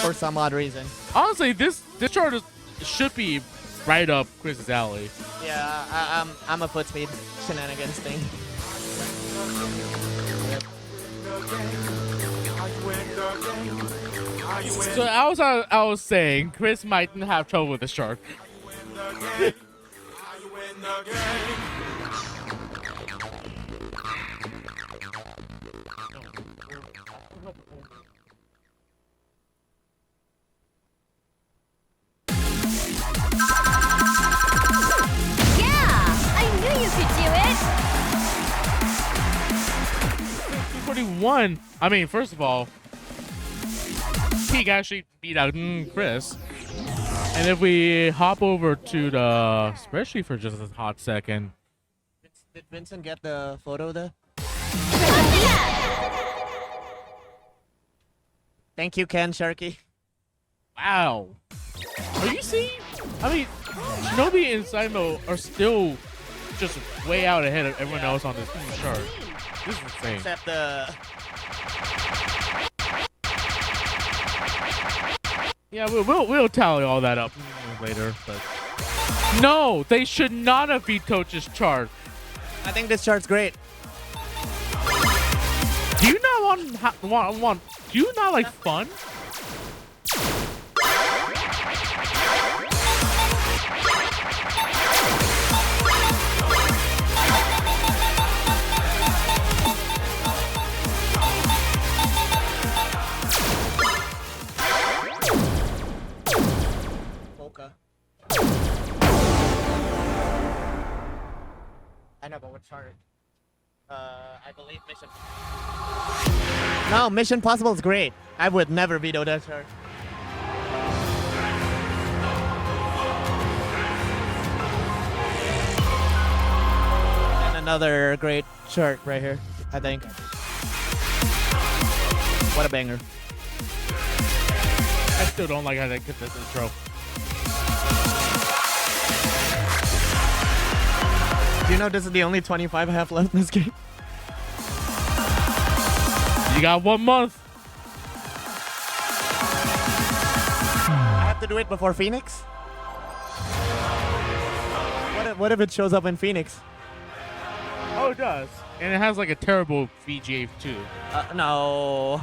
For some odd reason. Honestly, this chart should be right up Chris's alley. Yeah, I'm a foot speed shenanigans thing. So I was saying Chris might have trouble with this chart. Yeah! I knew you could do it! 41. I mean, first of all, Keak actually beat out Chris. And if we hop over to the spreadsheet for just a hot second. Did Vincent get the photo there? Thank you, Ken Sharky. Wow. Are you seeing? I mean, Shinobee and Sighmoe are still just way out ahead of everyone else on this chart. This is insane. Except the. Yeah, we'll tally all that up later, but no, they should not have vetoed this chart. I think this chart's great. Do you not want? Do you not like fun? Mocha. I know, but what chart? I believe Mission. No, Mission Possible is great. I would never veto that chart. And another great chart right here, I think. What a banger. I still don't like how they get this intro. Do you know this is the only 25 I have left in this game? You got 1 month. I have to do it before Phoenix? What if it shows up in Phoenix? Oh, it does. And it has like a terrible VGA too. No.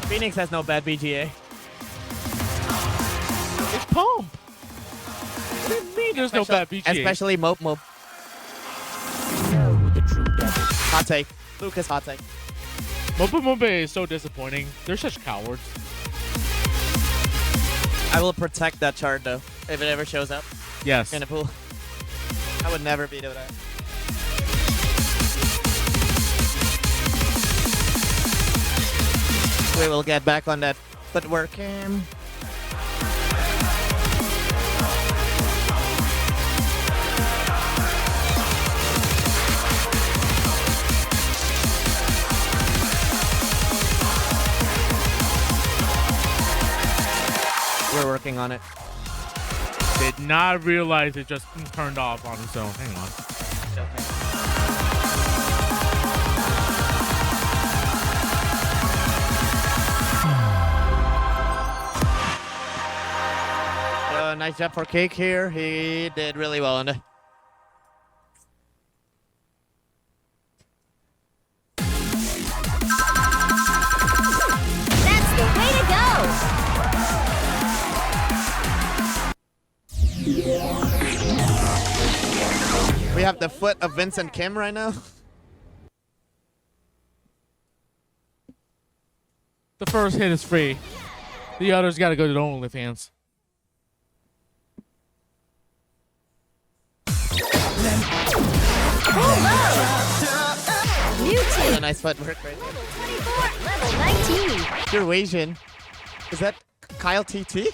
Phoenix has no bad BGA. It's Pump. What do you mean there's no bad VGA? Especially Mope. Know the true devil. Hot take. Lucas, hot take. Mope is so disappointing. They're such cowards. I will protect that chart though, if it ever shows up Yes. in a pool. I would never veto that. We will get back on that footwork cam. We're working on it. Did not realize it just turned off on its own. Hang on. Nice job for Keak here. He did really well on it. That's the way to go! We have the foot of Vincent Kim right now. The first hit is free. The others got to go to the OnlyFans. Mewtwo, A nice footwork right there. 24, level 19. You're Asian. Is that Kyle TT?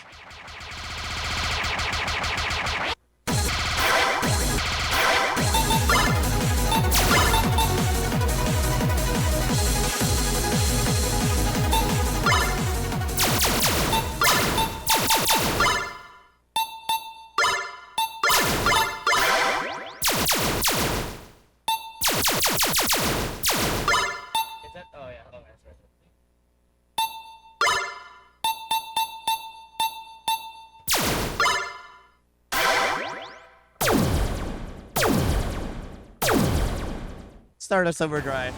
Is that? Oh yeah. Oh, that's right. Stardust Overdrive.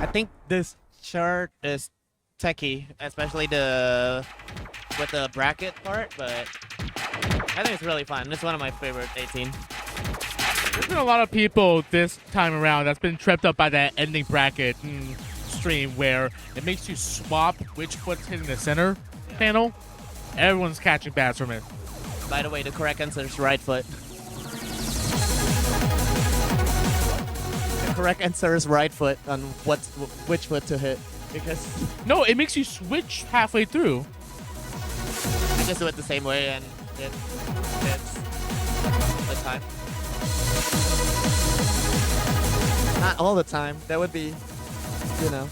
I think this chart is techie, especially with the bracket part, but I think it's really fun. It's one of my favorite 18. There's been a lot of people this time around that's been tripped up by that ending bracket stream where it makes you swap which foot's hitting the center panel. Everyone's catching bats from it. By the way, the correct answer is right foot. The correct answer is right foot on which foot to hit. Because No, it makes you switch halfway through. I just do it the same way and it hits the time. Not all the time. That would be, you know.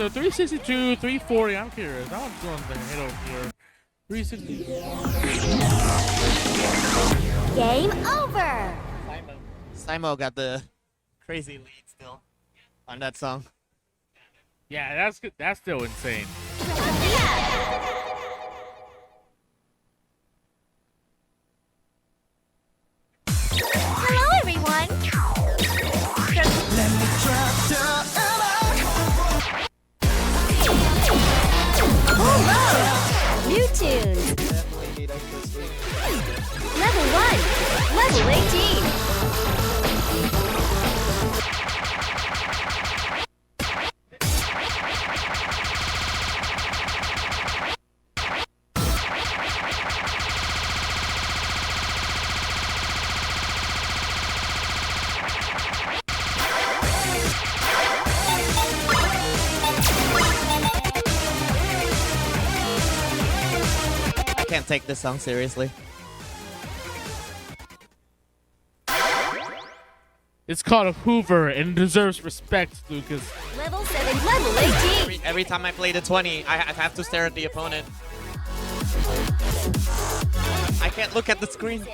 so 362, 340. I'm curious. That one's going to hit over here. 360. Game over. Sighmoe got the crazy lead still on that song. Yeah, that's good. That's still insane. Hello, everyone. Whoa! New tunes. Definitely need extra sleep. Level 1. Level 18. I can't take this song seriously. It's called a Hoover and deserves respect, Lucas. Level 7. Level 18. Every time I play the 20, I have to stare at the opponent. I can't look at the screen.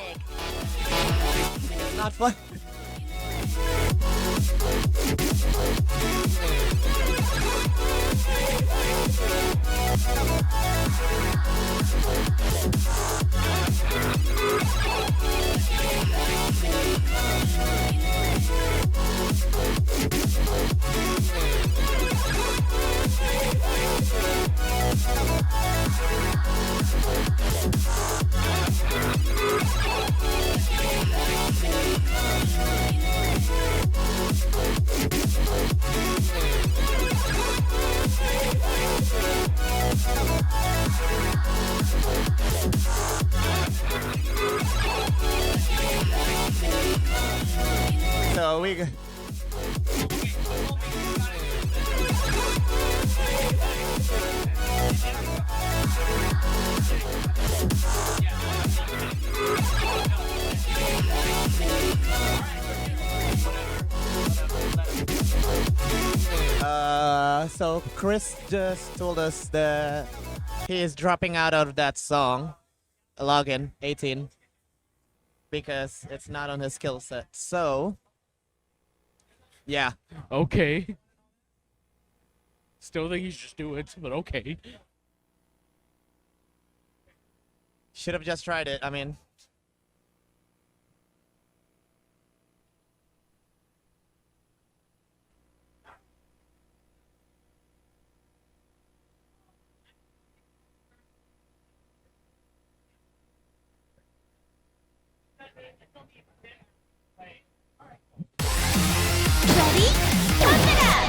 It's not fun. So we. So Chris just told us that he is dropping out of that song, Log In 18, because it's not on his skill set. So, yeah. Okay. Still think he should just do it, but okay. Should have just tried it. I mean, Ready? Pump it up.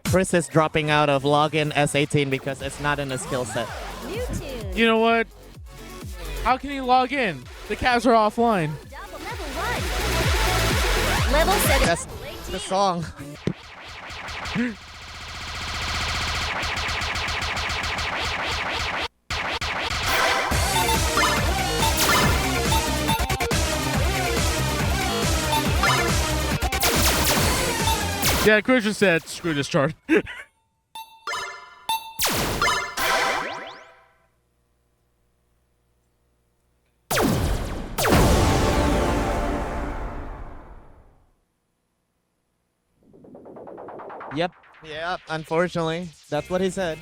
Chris is dropping out of Log In S18 because it's not in his skill set. New tunes. You know what? How can he log in? The Cavs are offline. Double level 1. Level 7. That's the song. Yeah, Christian said, screw this chart. Yep. Yep. Unfortunately, that's what he said.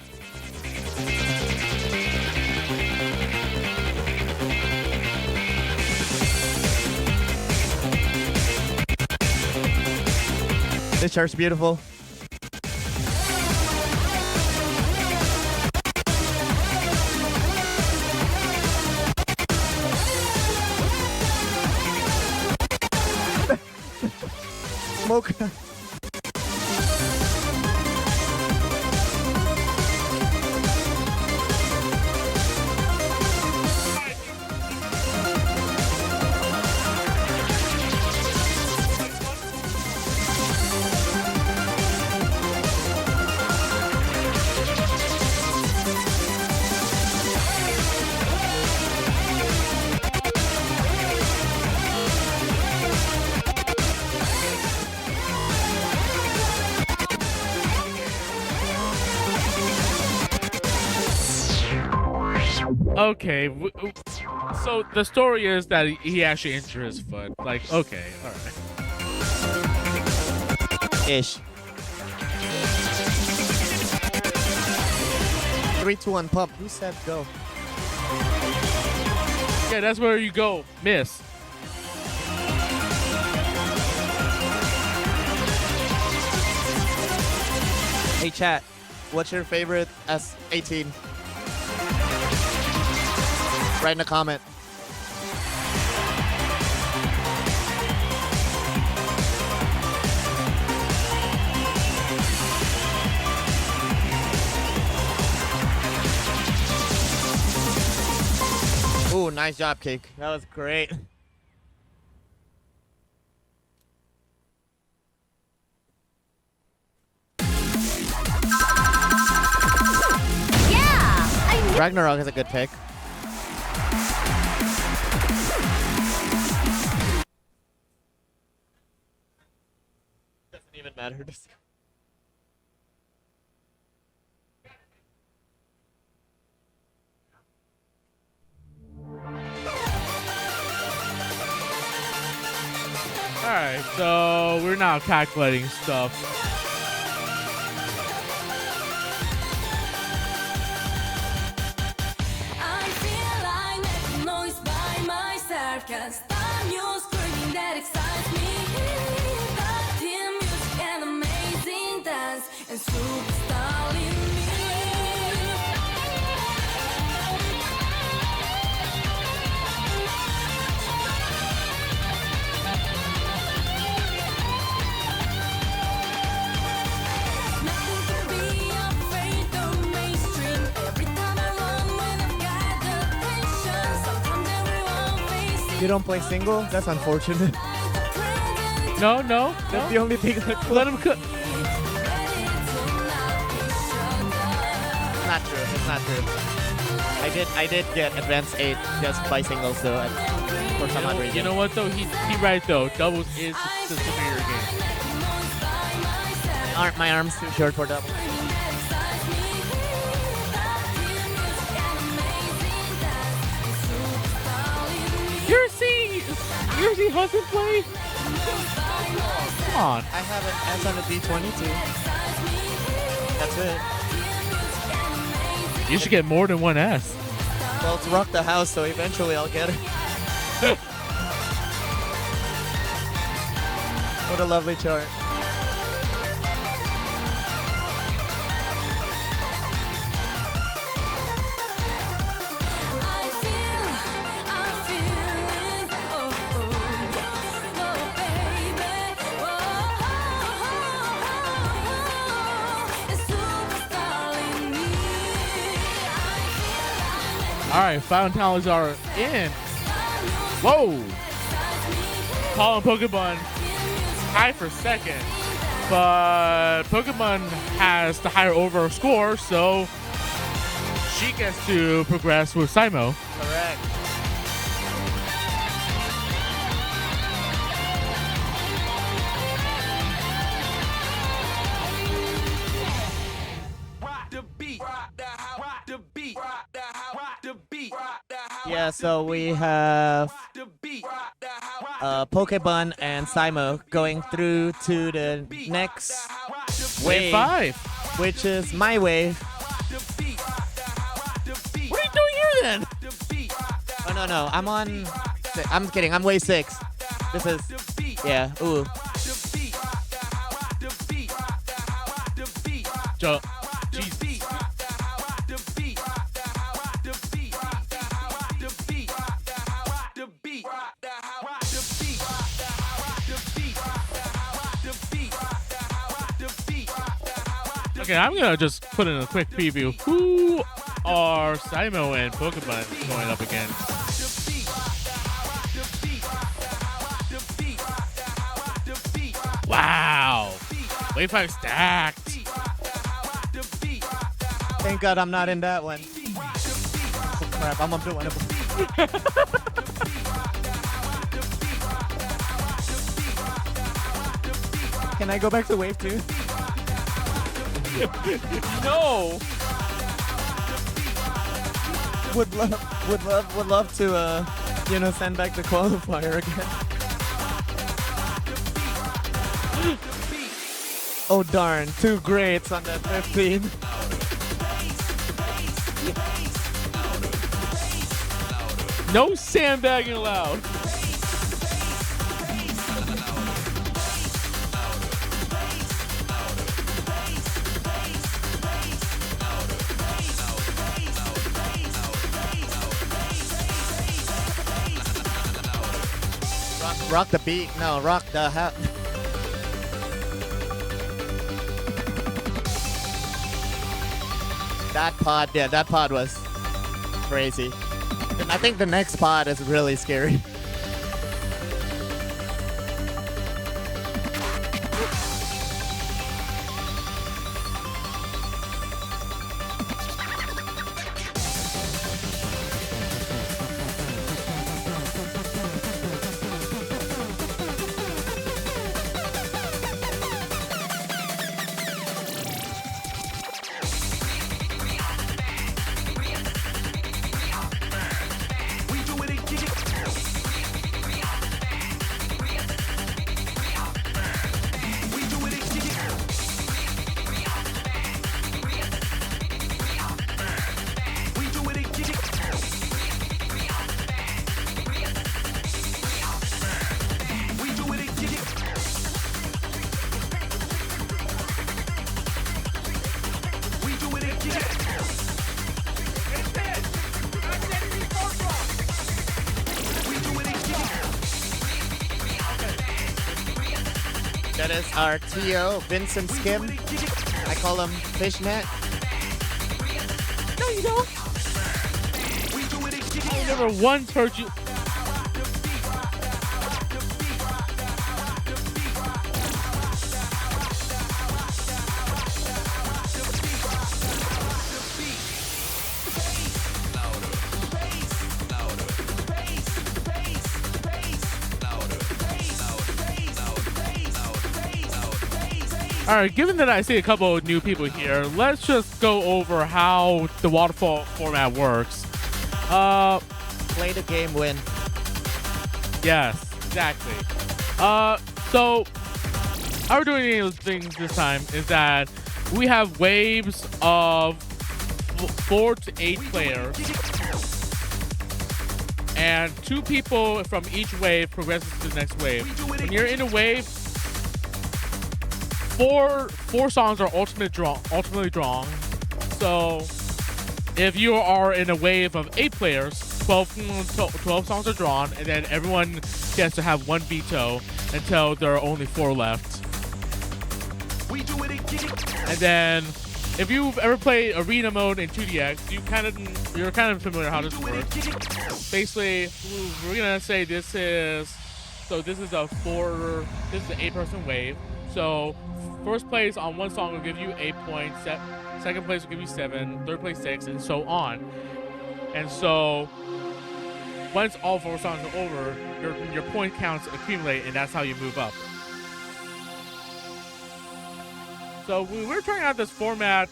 This chart's beautiful. Mocha. Okay. So the story is that he actually injured his foot. Like, okay, all right. Ish. 3, 2, 1, pump. Who said go? Yeah, that's where you go. Miss. Hey chat, what's your favorite S18? Write in a comment. Ooh, nice job, Keak. That was great. Ragnarok is a good pick. Doesn't even matter. Alright, so we're now calculating stuff. I feel I make noise by myself. Can't stop you screaming, that excites me. Party music and amazing dance and superstar in me. Nothing can be afraid of mainstream. Every time I run when I've got attention. Sometimes everyone faces. You don't play single? That's unfortunate. No, no, That's no. the only thing that Let him cook. It's not true. It's not true. I did get advanced 8 just by singles though, for some odd reason. You know what though? He right though. Doubles is the superior game. My arm's too short for double. You're seeing husband play? Come on. I have an S on the D22. That's it. You should get more than one S. Well, it's rock the house, so eventually I'll get it. What a lovely chart. All right, final tallies are in. Whoa! Paul and PokeBun tied for second, but PokeBun has the higher overall score, so she gets to progress with Sighmoe. Correct. Yeah, so we have PokeBun and Sighmoe going through to the next Wave wave, 5. which is my wave. What are you doing here then? Oh no, I'm kidding. I'm wave 6. This is yeah. Ooh. Jesus. Okay, I'm gonna just put in a quick preview. Who are Sighmoe and PokeBun going up against? Wow, wave 5 stacked. Thank God I'm not in that one. Oh, crap, I'm up to one of them. Can I go back to wave 2? No. Would love. Would love to send back the qualifier again. Oh darn, 2 greats on that 15. No sandbagging allowed. Rock the beat. No, rock the hat. That pod was crazy. I think the next pod is really scary. That is our T.O. Vincent Skim. I call him Fishnet. No, you don't. I never once heard you. All right, given that I see a couple of new people here, let's just go over how the waterfall format works. Play the game, win. Yes, exactly. So how we're doing things this time is that we have waves of 4 to 8 players, and 2 people from each wave progresses to the next wave. When you're in a wave, four songs are ultimately drawn. So if you are in a wave of 8 players, 12 songs are drawn, and then everyone gets to have 1 veto until there are only 4 left. And then if you've ever played arena mode in 2DX, you're kind of familiar how this works. Basically, we're gonna say this is an 8-person wave. So first place on one song will give you 8 points, second place will give you 7, third place 6, and so on. And so once all 4 songs are over, your point counts accumulate, and that's how you move up. So we're trying out this format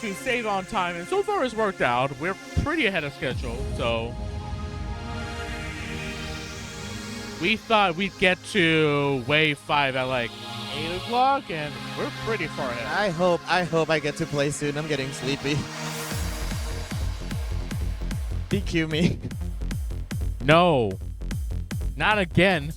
to save on time, and so far it's worked out. We're pretty ahead of schedule, so we thought we'd get to wave 5 at like 8 o'clock, and we're pretty far ahead. I hope I get to play soon. I'm getting sleepy. DQ me. No, not again.